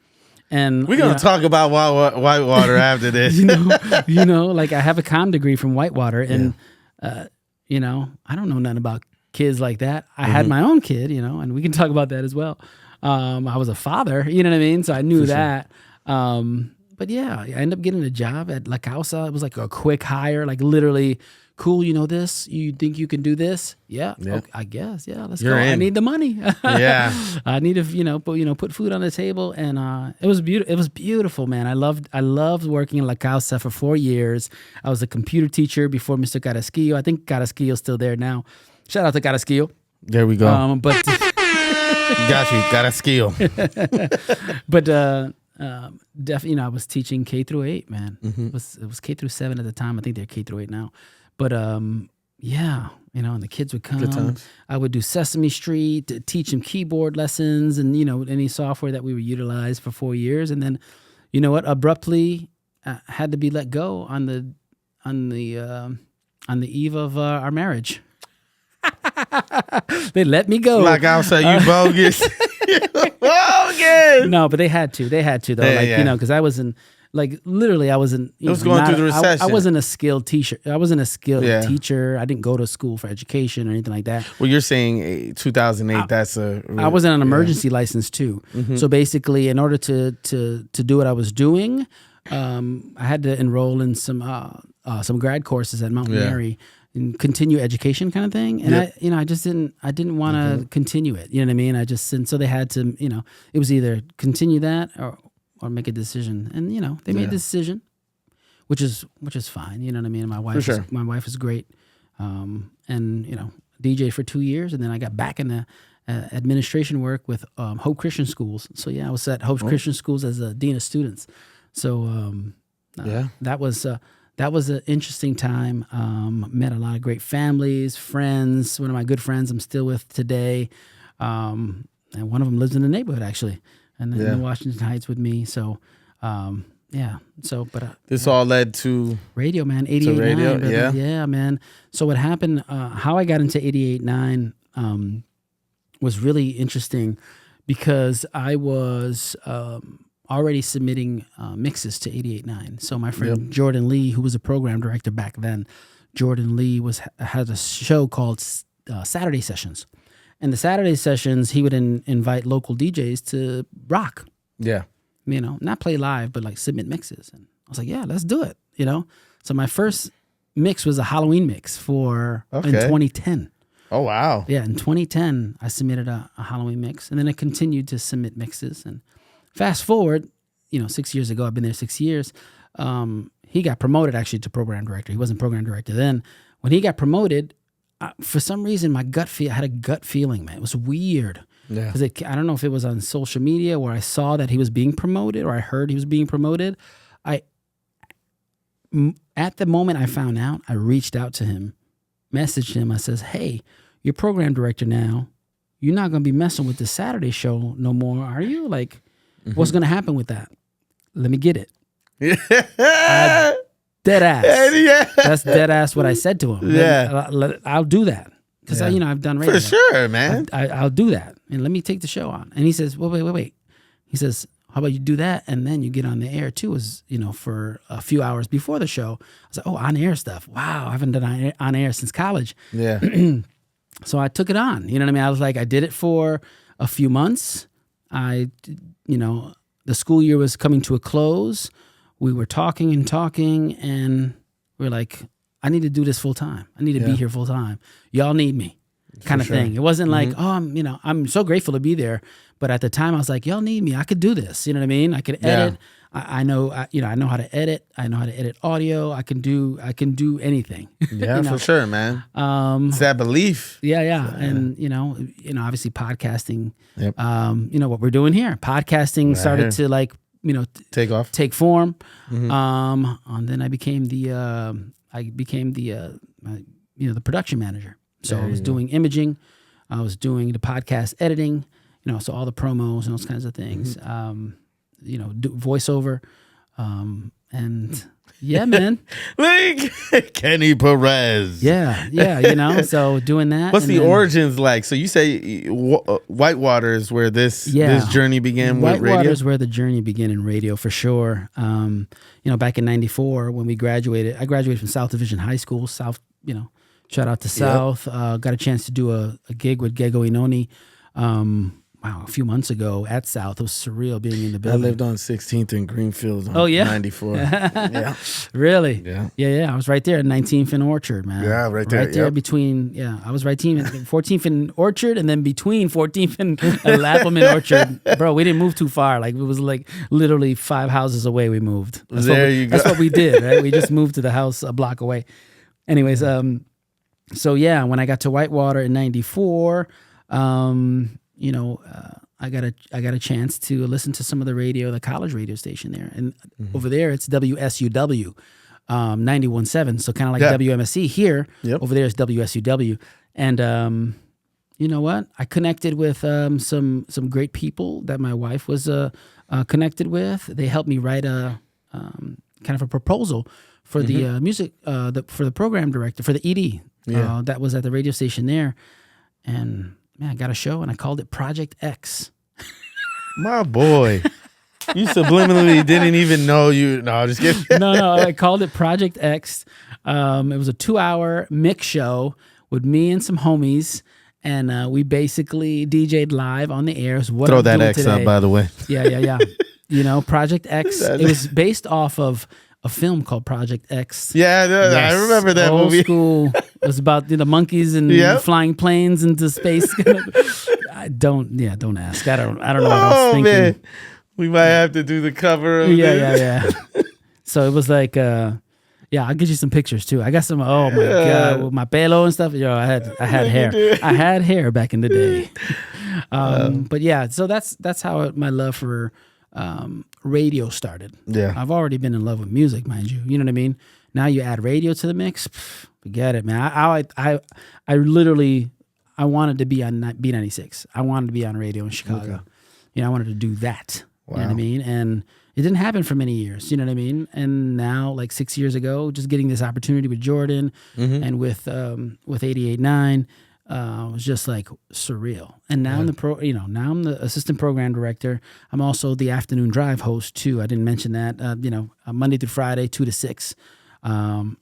S2: And
S1: we're gonna talk about Whitewater after this.
S2: Like I have a comm degree from Whitewater, and I don't know nothing about kids like that. I had my own kid, and we can talk about that as well. I was a father, you know what I mean? So I knew that. But yeah, I ended up getting a job at La Causa. It was like a quick hire, like literally. Cool, you know this? You think you can do this? Yeah. Okay, I guess. Yeah, let's go. I need the money.
S1: Yeah.
S2: I need to put food on the table, and it was beautiful. It was beautiful, man. I loved working in La Causa for 4 years. I was a computer teacher before Mr. Carrasquillo. I think Carrasquillo's still there now. Shout out to Carrasquillo.
S1: There we go.
S2: But
S1: got you, Carrasquillo.
S2: But definitely, I was teaching K through 8, man. It was K through 7 at the time. I think they're K through 8 now. But and the kids would come. I would do Sesame Street, to teach them keyboard lessons, and any software that we would utilize for 4 years. And then, abruptly had to be let go on the eve of our marriage. They let me go.
S1: Like I said, you bogus. Bogus.
S2: No, but they had to though, because I wasn't. Like literally, I wasn't.
S1: It was going through the recession.
S2: I wasn't a skilled teacher. I wasn't a skilled teacher. I didn't go to school for education or anything like that.
S1: Well, you're saying 2008.
S2: I was on an emergency license too. So basically, in order to do what I was doing, I had to enroll in some grad courses at Mount Mary and continue education kind of thing. And I just didn't want to continue it. You know what I mean? And so they had to. It was either continue that or make a decision, and they made the decision, which is fine. You know what I mean? My wife is great, and DJ for 2 years, and then I got back into administration work with Hope Christian Schools. So I was at Hope Christian Schools as a dean of students. So that was an interesting time. Met a lot of great families, friends. One of my good friends I'm still with today, and one of them lives in the neighborhood actually. And then in Washington Heights with me. So Yeah. So, but
S1: this all led to
S2: radio, man. 88.9.
S1: radio,
S2: brother. Yeah, man. So what happened? How I got into 88.9 was really interesting because I was already submitting mixes to 88.9. So my friend Jordan Lee, who was a program director back then, Jordan Lee had a show called Saturday Sessions. And the Saturday Sessions, he would invite local DJs to rock.
S1: Yeah.
S2: You know, not play live, but like submit mixes. And I was like, yeah, let's do it. You know? So my first mix was a Halloween mix in 2010.
S1: Oh, wow.
S2: Yeah, in 2010, I submitted a Halloween mix. And then I continued to submit mixes. And fast forward, 6 years ago, I've been there 6 years. He got promoted actually to program director. He wasn't program director then. When he got promoted, for some reason, I had a gut feeling, man. It was weird.
S1: Yeah.
S2: Because I don't know if it was on social media where I saw that he was being promoted or I heard he was being promoted. At the moment I found out, I reached out to him, messaged him. I says, hey, you're program director now. You're not going to be messing with the Saturday show no more, are you? Like, what's going to happen with that? Let me get it. Dead ass.
S1: Yeah.
S2: That's dead ass what I said to him.
S1: Yeah.
S2: I'll do that. Because, I've done radio.
S1: For sure, man.
S2: I'll do that. And let me take the show on. And he says, wait. He says, how about you do that? And then you get on the air too, for a few hours before the show. I was like, oh, on air stuff. Wow. I haven't done on air since college.
S1: Yeah.
S2: So I took it on. You know what I mean? I was like, I did it for a few months. The school year was coming to a close. We were talking, and we're like, I need to do this full time. I need to be here full time. Y'all need me, kind of thing. It wasn't like, I'm so grateful to be there. But at the time, I was like, y'all need me. I could do this. You know what I mean? I could edit. I know how to edit. I know how to edit audio. I can do anything.
S1: Yeah, for sure, man. It's that belief.
S2: Yeah. So, and obviously podcasting. Yep. What we're doing here. Podcasting started to take form. Mm-hmm. And then I became the production manager. So I was doing imaging. I was doing the podcast editing. So all the promos and those kinds of things. Mm-hmm. Do voiceover, and yeah, man.
S1: Like Kenny Perez.
S2: Yeah. So doing that.
S1: What's the origins like? So you say Whitewater is where this journey began with radio?
S2: Whitewater is where the journey began in radio for sure. Back in '94 when we graduated, I graduated from South Division High School. South, shout out to South. Got a chance to do a gig with Gego Inoni. A few months ago at South. It was surreal being in the building.
S1: I lived on 16th and Greenfield on 94. Yeah.
S2: Really?
S1: Yeah.
S2: I was right there at 19th and Orchard, man.
S1: Yeah, right there.
S2: Right there between, I was right there, 14th and Orchard, and then between 14th and Lapham and Orchard. Bro, we didn't move too far. Like, it was like literally 5 houses away we moved. That's what we did, right? We just moved to the house a block away. Anyways, when I got to Whitewater in 94, I got a chance to listen to some of the college radio station there, and over there it's WSUW 91.7, so kind of like WMSC here. Yep. Over there is WSUW, and you know what? I connected with some great people that my wife was connected with. They helped me write a kind of a proposal for the music for the program director for the ED that was at the radio station there, and. Man, I got a show and I called it Project X.
S1: My boy. You subliminally didn't even know you. No, I'm just kidding.
S2: No, I called it Project X. It was a 2-hour mix show with me and some homies. And we basically DJ'd live on the air.
S1: Throw that X
S2: today.
S1: up, by the way.
S2: Yeah. Project X. It was based off of a film called Project X.
S1: Yeah, I remember that
S2: old
S1: movie.
S2: School. It was about the monkeys and flying planes into space. Don't ask. I don't know what I was thinking. Man.
S1: We might have to do the cover of
S2: Yeah. So it was like, I'll get you some pictures too. I got some. Oh my god, with my pelo and stuff. I had hair. I had hair back in the day. But yeah, so that's how my love for radio started.
S1: Yeah,
S2: I've already been in love with music, mind you. You know what I mean? Now you add radio to the mix. Forget it, man. I literally wanted to be on B96. I wanted to be on radio in Chicago. Okay. I wanted to do that. You know what I mean? And it didn't happen for many years. You know what I mean? And now, like 6 years ago, just getting this opportunity with Jordan and with 88.9 was just like surreal. And now I'm now I'm the assistant program director. I'm also the afternoon drive host too. I didn't mention that. Monday through Friday, 2 to 6.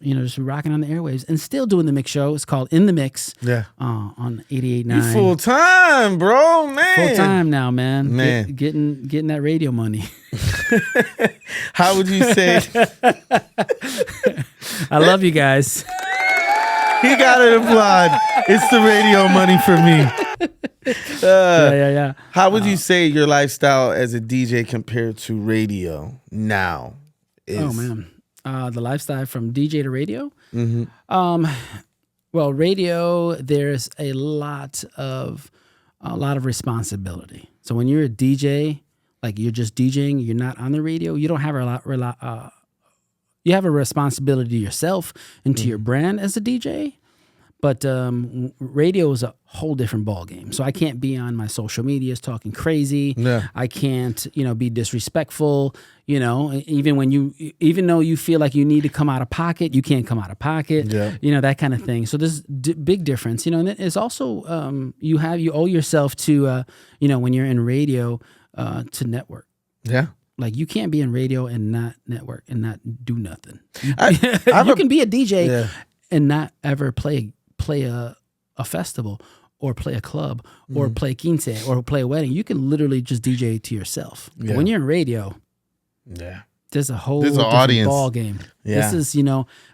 S2: Just rocking on the airwaves and still doing the mix show. It's called In the Mix.
S1: Yeah.
S2: On 88.9.
S1: You full time, bro, man.
S2: Full time now, man.
S1: Man.
S2: Getting that radio money.
S1: How would you say?
S2: I love you guys.
S1: He got an applaud. It's the radio money for me.
S2: Yeah.
S1: How would you say your lifestyle as a DJ compared to radio now is?
S2: Oh man. The lifestyle from DJ to radio. Well, radio, there's a lot of responsibility. So when you're a DJ, like you're just DJing, you're not on the radio, you don't have you have a responsibility to yourself and to your brand as a DJ. But radio is a whole different ballgame. So I can't be on my social medias talking crazy.
S1: Yeah.
S2: I can't, be disrespectful. Even though you feel like you need to come out of pocket, you can't come out of pocket.
S1: Yeah.
S2: That kind of thing. So there's big difference. And it's also you owe yourself to when you're in radio to network.
S1: Yeah.
S2: Like you can't be in radio and not network and not do nothing. You can be a DJ and not ever play a festival or play a club or play quince or play a wedding. You can literally just DJ to yourself. But when you're in radio, there's a whole different
S1: audience.
S2: ball game.
S1: Yeah.
S2: This is,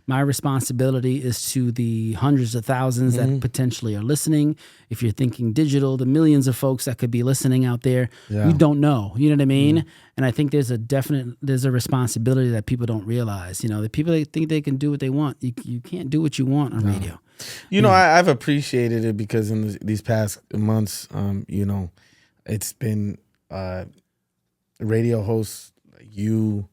S2: my responsibility is to the hundreds of thousands that potentially are listening. If you're thinking digital, the millions of folks that could be listening out there, you don't know. You know what I mean? And I think there's a responsibility that people don't realize. The people that think they can do what they want, you can't do what you want on radio.
S1: I've appreciated it because in these past months, it's been radio hosts like you,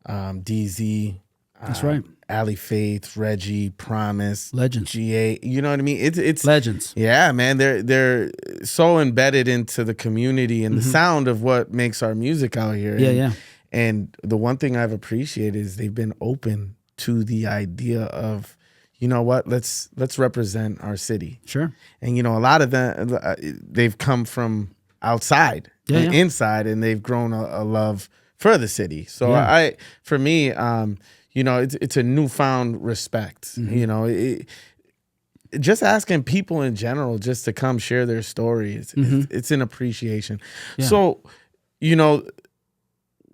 S1: DZ.
S2: That's right.
S1: Ali Faith, Reggie, Promise,
S2: Legends.
S1: GA. You know what I mean? It's
S2: legends.
S1: Yeah, man. They're so embedded into the community and the sound of what makes our music out here. And the one thing I've appreciated is they've been open to the idea of, you know what, let's represent our city. Sure. And a lot of them, they've come from outside and inside, and they've grown a love for the city. So for me, it's a newfound respect. Just asking people in general just to come share their stories. It's an appreciation. Yeah. So,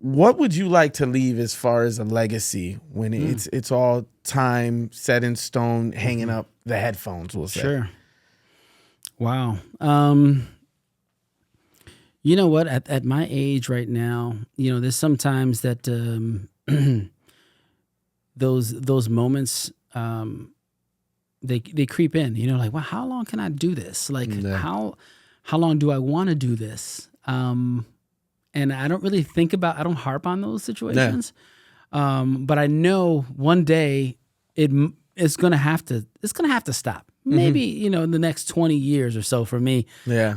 S1: what would you like to leave as far as a legacy when it's all time set in stone, hanging up the headphones, we'll say? Sure.
S2: Wow. You know what? At my age right now, there's sometimes that those moments they creep in. Like, well, how long can I do this? Like, how long do I want to do this? And I don't really I don't harp on those situations. But I know one day it's gonna have to stop. Maybe, in the next 20 years or so for me. Yeah.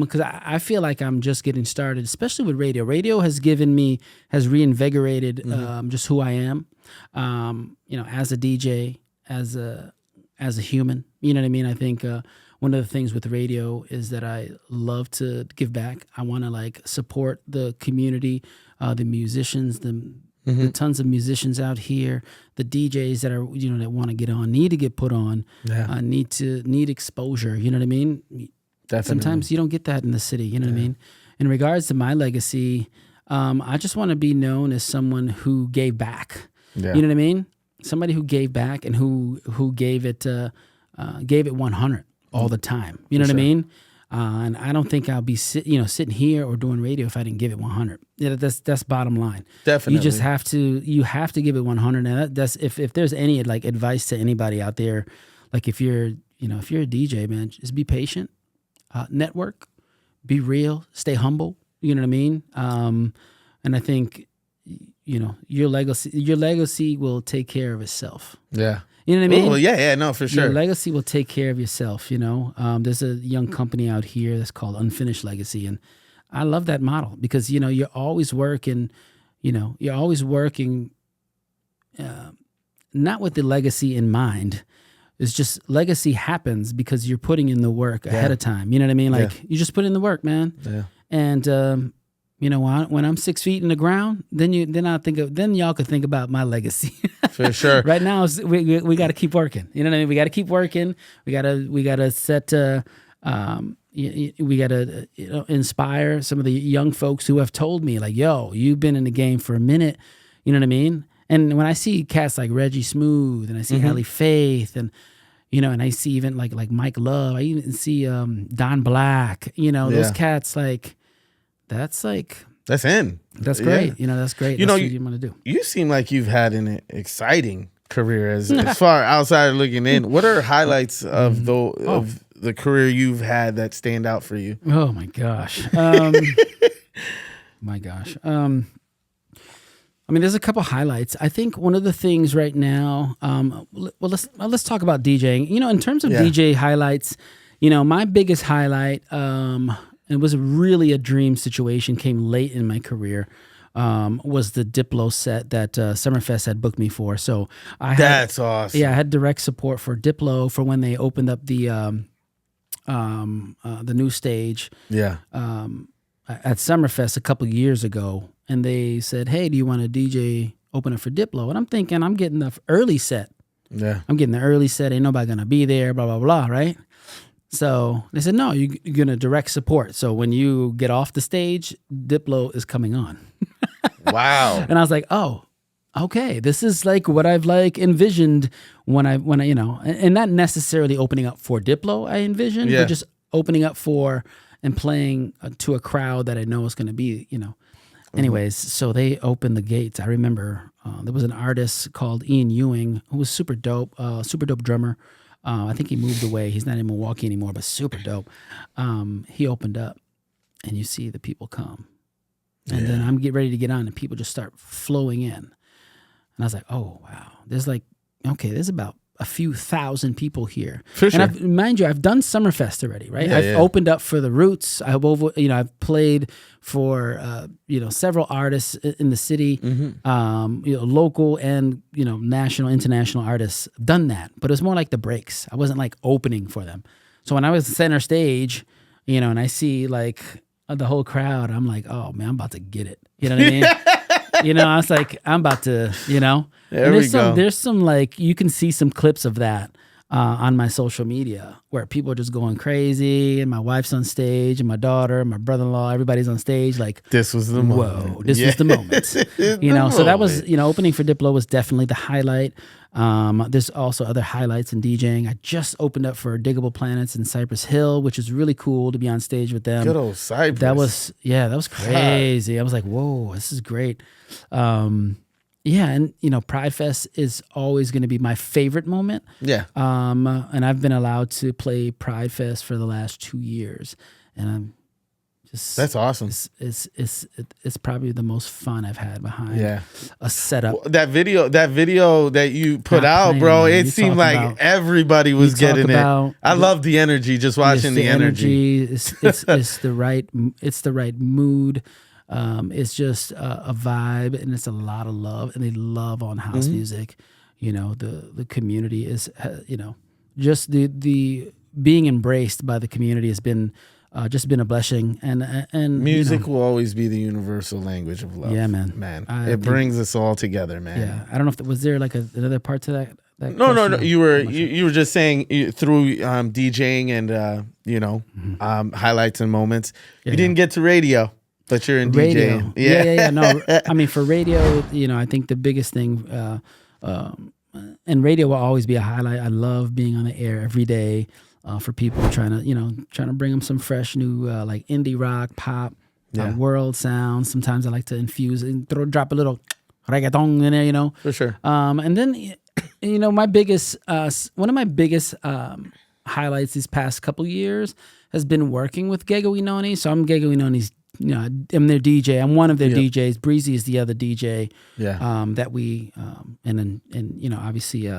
S2: Because I feel like I'm just getting started, especially with radio. Radio has reinvigorated just who I am. As a DJ, as a human. You know what I mean? I think one of the things with radio is that I love to give back. I want to support the community, the musicians, the tons of musicians out here, the DJs that are that want to get on, need to get put on, need exposure. You know what I mean? Definitely. Sometimes you don't get that in the city. You know what I mean? In regards to my legacy, I just want to be known as someone who gave back. Yeah. You know what I mean? Somebody who gave back and who gave it 100 all the time. You know what I mean? And I don't think I'll be sitting here or doing radio if I didn't give it 100. Yeah, that's bottom line. Definitely. You just have to give it 100. And that's if there's any advice to anybody out there, if you're a DJ, man, just be patient, network, be real, stay humble. You know what I mean? And I think your legacy will take care of itself. Yeah. You know what I mean?
S1: Well, yeah, no, for sure.
S2: Your legacy will take care of yourself, There's a young company out here that's called Unfinished Legacy, and I love that model because, you're always working, not with the legacy in mind. It's just legacy happens because you're putting in the work ahead of time. You know what I mean? Like you just put in the work, man.
S1: Yeah.
S2: And, when I'm 6 feet in the ground, then y'all could think about my legacy.
S1: For sure.
S2: Right now, we got to keep working. You know what I mean? We got to keep working. We got to set, we got to inspire some of the young folks who have told me like, yo, you've been in the game for a minute. You know what I mean? And when I see cats like Reggie Smooth and I see Ali Faith and, and I see even like Mike Love, I even see Don Black, those cats that's in. That's great.
S1: Yeah.
S2: That's great. That's what you want to do.
S1: You seem like you've had an exciting career as far outside looking in. What are highlights of the career you've had that stand out for you?
S2: Oh my gosh. There's a couple highlights. I think one of the things right now, let's talk about DJing. In terms of DJ highlights, my biggest highlight, it was really a dream situation, came late in my career, was the Diplo set that Summerfest had booked me for. So
S1: that's awesome.
S2: Yeah, I had direct support for Diplo for when they opened up the new stage.
S1: Yeah.
S2: At Summerfest a couple years ago, and they said, "Hey, do you want to DJ open up for Diplo?" And I'm thinking, I'm getting the early set.
S1: Yeah.
S2: I'm getting the early set. Ain't nobody gonna be there. Blah blah blah. Right. So they said, "No, you're gonna direct support. So when you get off the stage, Diplo is coming on."
S1: Wow.
S2: And I was like, "Oh, okay. This is like what I've envisioned when I and not necessarily opening up for Diplo. I envisioned, but just opening up for." And playing to a crowd that I know is going to be, Anyways, so they opened the gates. I remember there was an artist called Ian Ewing who was super dope drummer. I think he moved away. He's not in Milwaukee anymore, but super dope. He opened up, and you see the people come. And then I'm getting ready to get on, and people just start flowing in. And I was like, oh, wow. There's there's about a few thousand people here.
S1: For sure.
S2: And mind you, I've done Summerfest already, right? I've opened up for the Roots. I've played for several artists in the city, local and national, international artists. Done that, but it was more like the breaks. I wasn't like opening for them. So when I was center stage, and I see like the whole crowd, I'm like, oh man, I'm about to get it. You know what I mean? I was like, I'm about to, There's some you can see some clips of that on my social media where people are just going crazy, and my wife's on stage, and my daughter, my brother-in-law, everybody's on stage. Like,
S1: this was the moment.
S2: Whoa, this was the moment. So that was, opening for Diplo was definitely the highlight. There's also other highlights in DJing. I just opened up for Diggable Planets in Cypress Hill, which is really cool to be on stage with them.
S1: Good old Cypress.
S2: That was crazy. I was like, whoa, this is great. And Pride Fest is always going to be my favorite moment.
S1: Yeah.
S2: And I've been allowed to play Pride Fest for the last 2 years, and I'm just
S1: that's awesome.
S2: It's probably the most fun I've had behind a setup.
S1: Well, that video that you put out, bro, it seemed like everybody was getting it. I love the energy, just watching the energy.
S2: It's the right mood. It's just a vibe, and it's a lot of love, and they love on house music. The community is, just the being embraced by the community has been just been a blessing. And
S1: music will always be the universal language of love.
S2: Yeah, man.
S1: It brings us all together, man.
S2: Yeah, I don't know if was there like another part to that.
S1: No. You were just saying through DJing and highlights and moments. You didn't get to radio. But you're in
S2: radio.
S1: DJing.
S2: Yeah. No, I mean, for radio, I think the biggest thing, and radio will always be a highlight. I love being on the air every day for people trying to bring them some fresh new like indie rock, pop, world sounds. Sometimes I like to infuse and drop a little reggaeton in there,
S1: For sure.
S2: And then, my biggest, one of my biggest highlights these past couple years has been working with Gego Inoni. So I'm Gego Inoni's. I'm their DJ. I'm one of their DJs. Breezy is the other DJ.
S1: Yeah.
S2: That we and obviously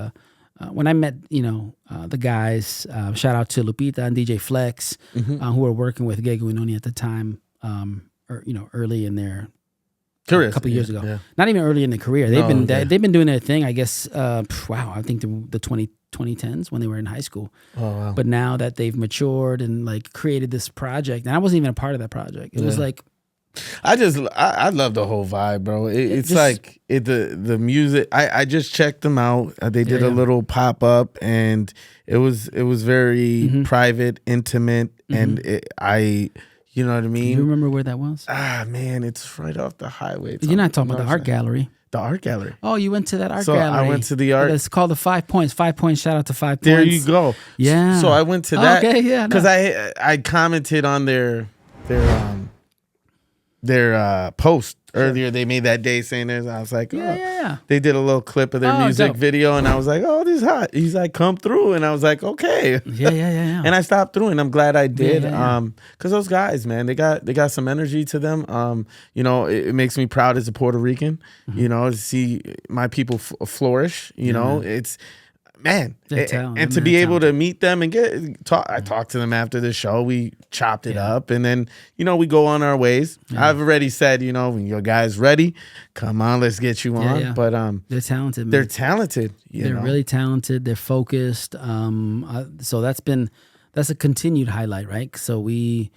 S2: when I met the guys, shout out to Lupita and DJ Flex, who were working with Gego Inoni at the time. or, early in their
S1: career,
S2: a couple of years ago.
S1: Yeah.
S2: Not even early in their career. They've been doing their thing, I guess. I think the 2010s when they were in high school.
S1: Oh, wow.
S2: But now that they've matured and like created this project, and I wasn't even a part of that project. It was like,
S1: I love the whole vibe, bro. It's just, like the music. I just checked them out. They did a little pop up, and it was very private, intimate, and you know what I mean.
S2: You remember where that was?
S1: Man, it's right off the highway.
S2: You're not talking about the art gallery.
S1: The art gallery.
S2: Oh, you went to that art
S1: so
S2: gallery.
S1: I went to the art.
S2: It's called the 5 Points. 5 Points. Shout out to 5 Points.
S1: There you go.
S2: Yeah.
S1: So I went to that.
S2: Okay. Yeah.
S1: Because I commented on their post earlier. They made that day saying this. I was like,
S2: yeah.
S1: They did a little clip of their music video, and I was like, oh, this is hot. He's like, come through, and I was like, okay.
S2: Yeah.
S1: And I stopped through, and I'm glad I did.
S2: Yeah.
S1: Because those guys, man, they got some energy to them. It makes me proud as a Puerto Rican. To see my people flourish. It's. Man, and to be able to meet them and I talked to them after the show. We chopped it up, and then we go on our ways. I've already said, when your guys ready, come on, let's get you on.
S2: Yeah.
S1: But
S2: they're talented. Man.
S1: They're talented.
S2: They're really talented. They're focused. So that's a continued highlight, right? So we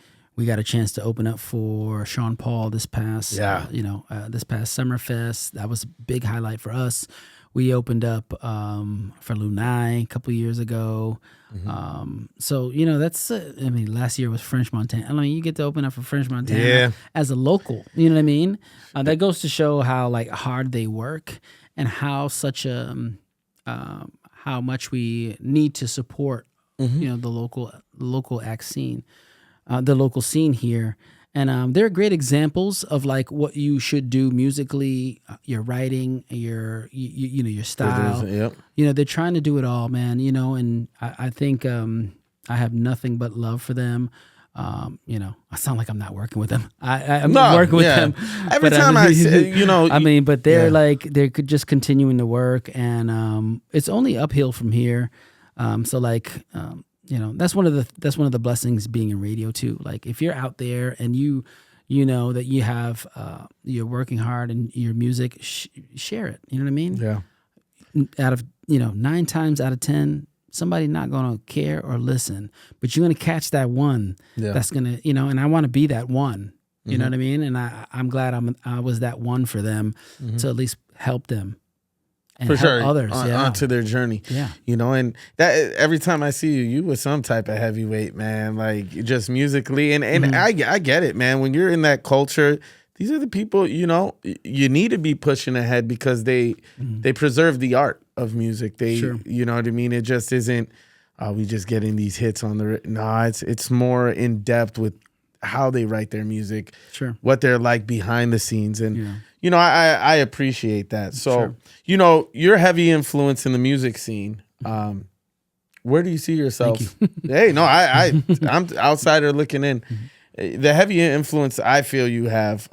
S2: got a chance to open up for Sean Paul this past this past Summerfest. That was a big highlight for us. We opened up for Lunai a couple years ago. So, that's, last year was French Montana. You get to open up for French Montana as a local, you know what I mean? That goes to show how hard they work and how how much we need to support, the local act scene, the local scene here. And they're great examples of what you should do musically, your writing, your style.
S1: Yep.
S2: They're trying to do it all, man. And I think I have nothing but love for them. I sound like I'm not working with them. I'm working with them.
S1: Every time I say,
S2: but they're they're just continuing to work, and it's only uphill from here. That's one of the blessings being in radio too. If you're out there and you know that you have you're working hard and your music, share it. You know what I mean?
S1: Yeah.
S2: Out of 9 times out of 10, somebody not gonna care or listen, but you're gonna catch that one that's gonna and I want to be that one. You know what I mean? And I'm glad I was that one for them to at least help them. And
S1: for sure,
S2: others
S1: onto their journey.
S2: Yeah,
S1: and that every time I see you with some type of heavyweight, man, just musically, and I get it, man. When you're in that culture, these are the people you need to be pushing ahead because they preserve the art of music. You know what I mean. It just isn't we just getting these hits on the it's more in depth with how they write their music, what they're like behind the scenes, and I appreciate that. So your heavy influence in the music scene. Where do you see yourself? Hey, no, I'm outsider looking in. The heavy influence I feel you have.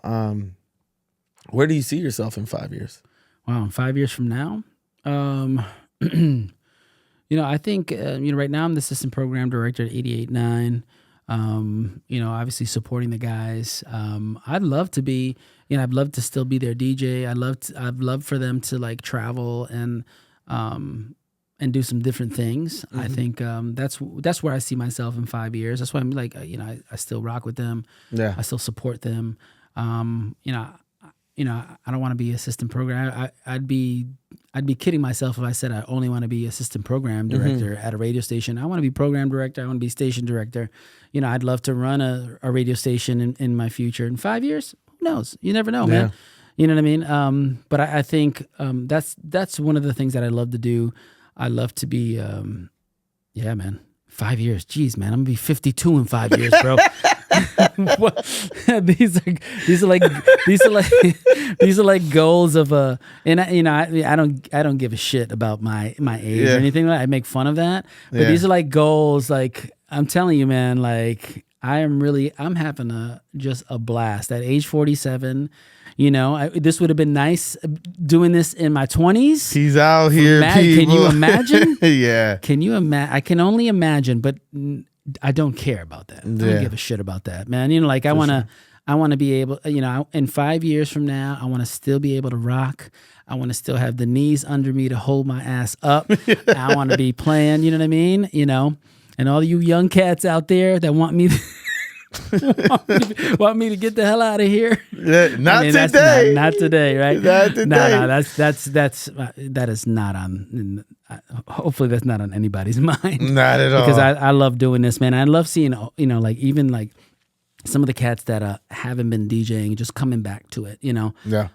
S1: Where do you see yourself in 5 years?
S2: Wow, 5 years from now. I think right now I'm the assistant program director at 88.9. Obviously supporting the guys. I'd love to be, I'd love to still be their DJ. I'd love for them to travel and do some different things. I think that's where I see myself in 5 years. That's why I'm I still rock with them.
S1: Yeah,
S2: I still support them. I don't want to be assistant program. I'd be kidding myself if I said I only want to be assistant program director at a radio station. I want to be program director. I want to be station director. I'd love to run a radio station in my future. In 5 years, who knows? You never know, man. You know what I mean? But I think that's one of the things that I love to do. I love to be, man. 5 years, jeez, man, I'm gonna be 52 in 5 years, bro. These are like goals of I don't give a shit about my age or anything. I make fun of that, but these are like goals. I'm telling you, man, I'm having just a blast at age 47. This would have been nice doing this in my 20s.
S1: He's out here, people.
S2: Can you imagine?
S1: Yeah.
S2: Can you imagine? I can only imagine, but I don't care about that. I don't give a shit about that, man. I I want to be able, in 5 years from now, I want to still be able to rock. I want to still have the knees under me to hold my ass up. I want to be playing, you know what I mean? And all you young cats out there that want me want me to get the hell out of here.
S1: Yeah, not today.
S2: Not today, right?
S1: Not today.
S2: No, that is not on. Hopefully, that's not on anybody's mind.
S1: Not at all.
S2: Because I love doing this, man. I love seeing, like even like some of the cats that haven't been DJing, just coming back to it.
S1: Yeah.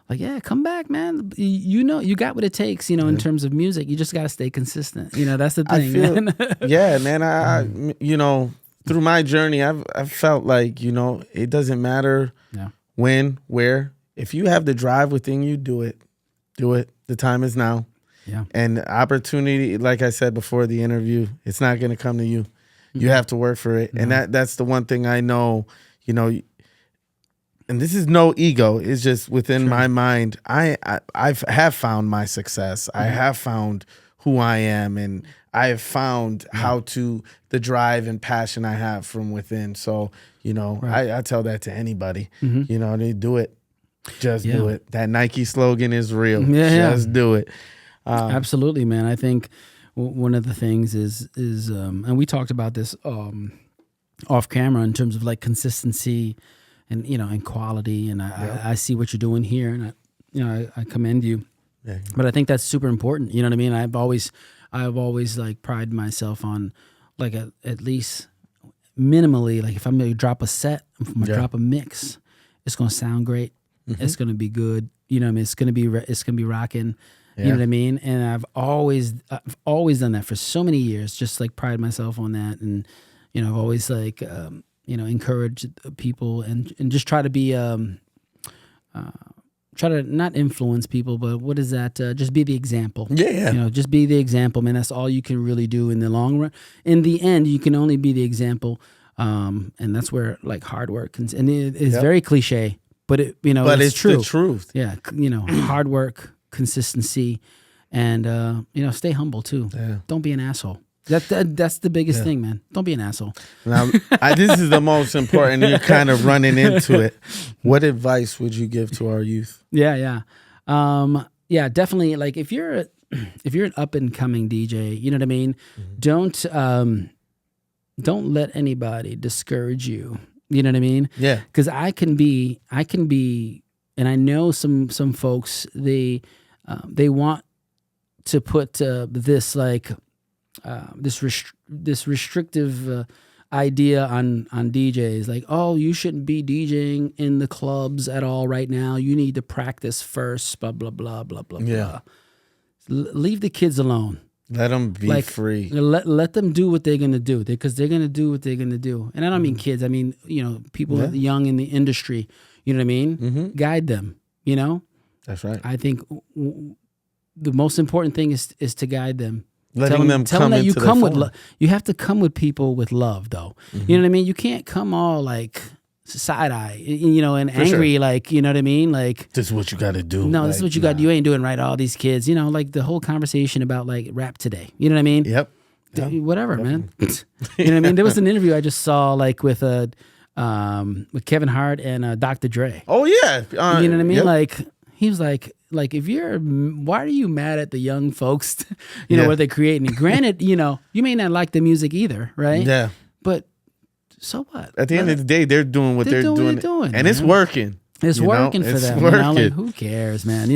S2: Like, yeah, come back, man. You got what it takes. In terms of music, you just got to stay consistent. That's the thing. Man.
S1: Yeah, man. I through my journey, I've felt like, it doesn't matter when, where. If you have the drive within you, do it. Do it. The time is now.
S2: Yeah.
S1: And opportunity, like I said before the interview, it's not going to come to you. You have to work for it. And that's the one thing I know, and this is no ego. It's just within my mind. I have found my success. I have found who I am, and I have found how to the drive and passion I have from within. So, I tell that to anybody. They do it. Just do it. That Nike slogan is real. Just do it.
S2: Absolutely, man. I think one of the things is and we talked about this off camera in terms of like consistency and and quality. And I see what you're doing here, and I commend you. Yeah. But I think that's super important. You know what I mean? I've always like prided myself on like at least minimally, like if I'm gonna drop a set, if I'm gonna drop a mix, it's gonna sound great. It's gonna be good. You know what I mean? It's gonna be rocking. You know what I mean? And I've always done that for so many years, just like pride myself on that. And, I've always like, encouraged people and just try to be, try to not influence people, but what is that? Just be the example.
S1: Yeah.
S2: Just be the example, man. That's all you can really do in the long run. In the end, you can only be the example. And that's where like hard work and it's very cliche, but it's true.
S1: The truth.
S2: Yeah. Hard work, consistency, and stay humble too. Don't be an asshole. That's the biggest thing, man. Don't be an asshole.
S1: Now, this is the most important. You're kind of running into it. What advice would you give to our youth?
S2: Yeah, definitely. Like if you're an up and coming DJ, you know what I mean. Don't let anybody discourage you. You know what I mean?
S1: Yeah.
S2: Because I can be. And I know some folks, they want to put this like this restrictive idea on DJs, like, oh, you shouldn't be DJing in the clubs at all right now. You need to practice first. Blah blah blah blah blah blah. Leave the kids alone.
S1: Let them be free.
S2: Let them do what they're gonna do, because they're gonna do what they're gonna do. And I don't mean kids. I mean people young in the industry. You know what I mean? Guide them,
S1: That's right.
S2: I think the most important thing is to guide them.
S1: Tell them that
S2: you come with you have to come with people with love, though. You know what I mean? You can't come all like side eye, and
S1: For
S2: angry,
S1: sure.
S2: like, you know what I mean? Like,
S1: this is what you got to do.
S2: No, this is what you got to do. You ain't doing right. All these kids, like the whole conversation about like rap today. You know what I mean?
S1: Yep.
S2: Whatever, man. You know what I mean? There was an interview I just saw like with Kevin Hart and Dr. Dre.
S1: Oh yeah.
S2: You know what I mean?
S1: Yep.
S2: Like he was like why are you mad at the young folks? What they're creating? Granted, you may not like the music either, right?
S1: Yeah.
S2: But so what?
S1: At the end of the day, they're doing what they're doing, and
S2: man.
S1: It's working.
S2: It's working for them.
S1: Working.
S2: Like, who cares, man?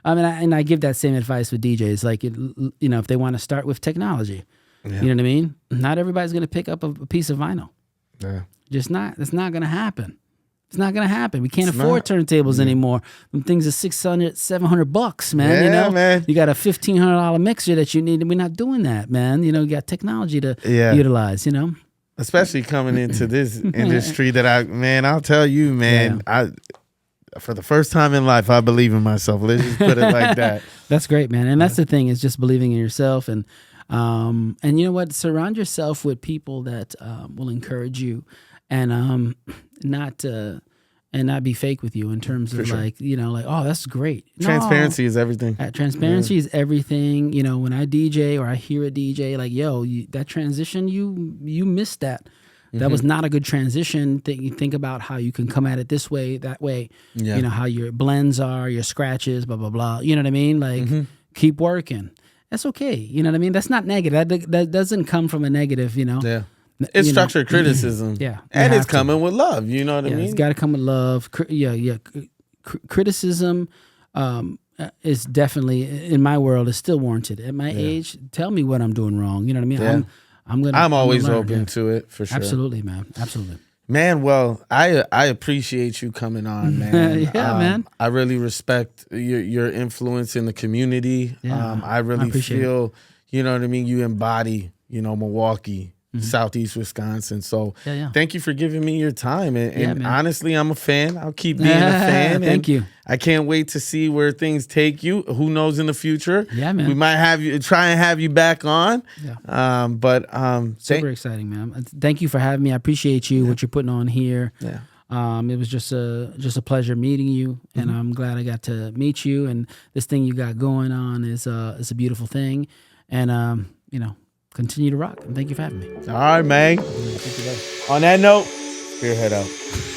S2: I mean, I give that same advice with DJs. Like, if they want to start with technology, you know what I mean? Not everybody's going to pick up a piece of vinyl.
S1: Yeah.
S2: Just not. That's not going to happen. It's not going to happen. We can't afford turntables anymore. Them things are $600, $700, man.
S1: Yeah, man.
S2: You got a $1,500 mixer that you need. We're not doing that, man. You got technology to utilize,
S1: Especially coming into this industry that I'll tell you, man, for the first time in life, I believe in myself. Let's just put it like that.
S2: That's great, man. And that's the thing, is just believing in yourself. And you know what? Surround yourself with people that will encourage you and not be fake with you in terms of like, oh, that's great.
S1: Transparency is everything.
S2: Transparency is everything. When I DJ or I hear a DJ, like, yo, that transition, you missed that. that was not a good transition. Think about how you can come at it this way, that way.
S1: Yeah.
S2: You know, how your blends are, your scratches, blah, blah, blah. You know what I mean? Like, keep working. That's okay. You know what I mean? That's not negative. That doesn't come from a negative, you know?
S1: Yeah. It's structured criticism.
S2: Yeah.
S1: And it's coming with love. You know what I mean?
S2: It's got to come with love. Criticism is definitely, in my world, is still warranted. At my age, tell me what I'm doing wrong. You know what I mean?
S1: Yeah. I'm always open to it, for sure.
S2: Absolutely, man. Absolutely.
S1: Man, well, I appreciate you coming on, man.
S2: Man.
S1: I really respect your influence in the community.
S2: Yeah,
S1: I really feel, you know what I mean, you embody, Milwaukee, Southeast Wisconsin. So thank you for giving me your time. And honestly, I'm a fan. I'll keep being a fan.
S2: Thank you.
S1: I can't wait to see where things take you. Who knows in the future?
S2: Yeah, man.
S1: We might try and have you back on.
S2: Yeah.
S1: Super
S2: exciting, man. Thank you for having me. I appreciate you, what you're putting on here.
S1: Yeah.
S2: It was just a pleasure meeting you, and I'm glad I got to meet you. And this thing you got going on is a beautiful thing. And continue to rock. And thank you for having me.
S1: All right, man. On that note, Spearhead out.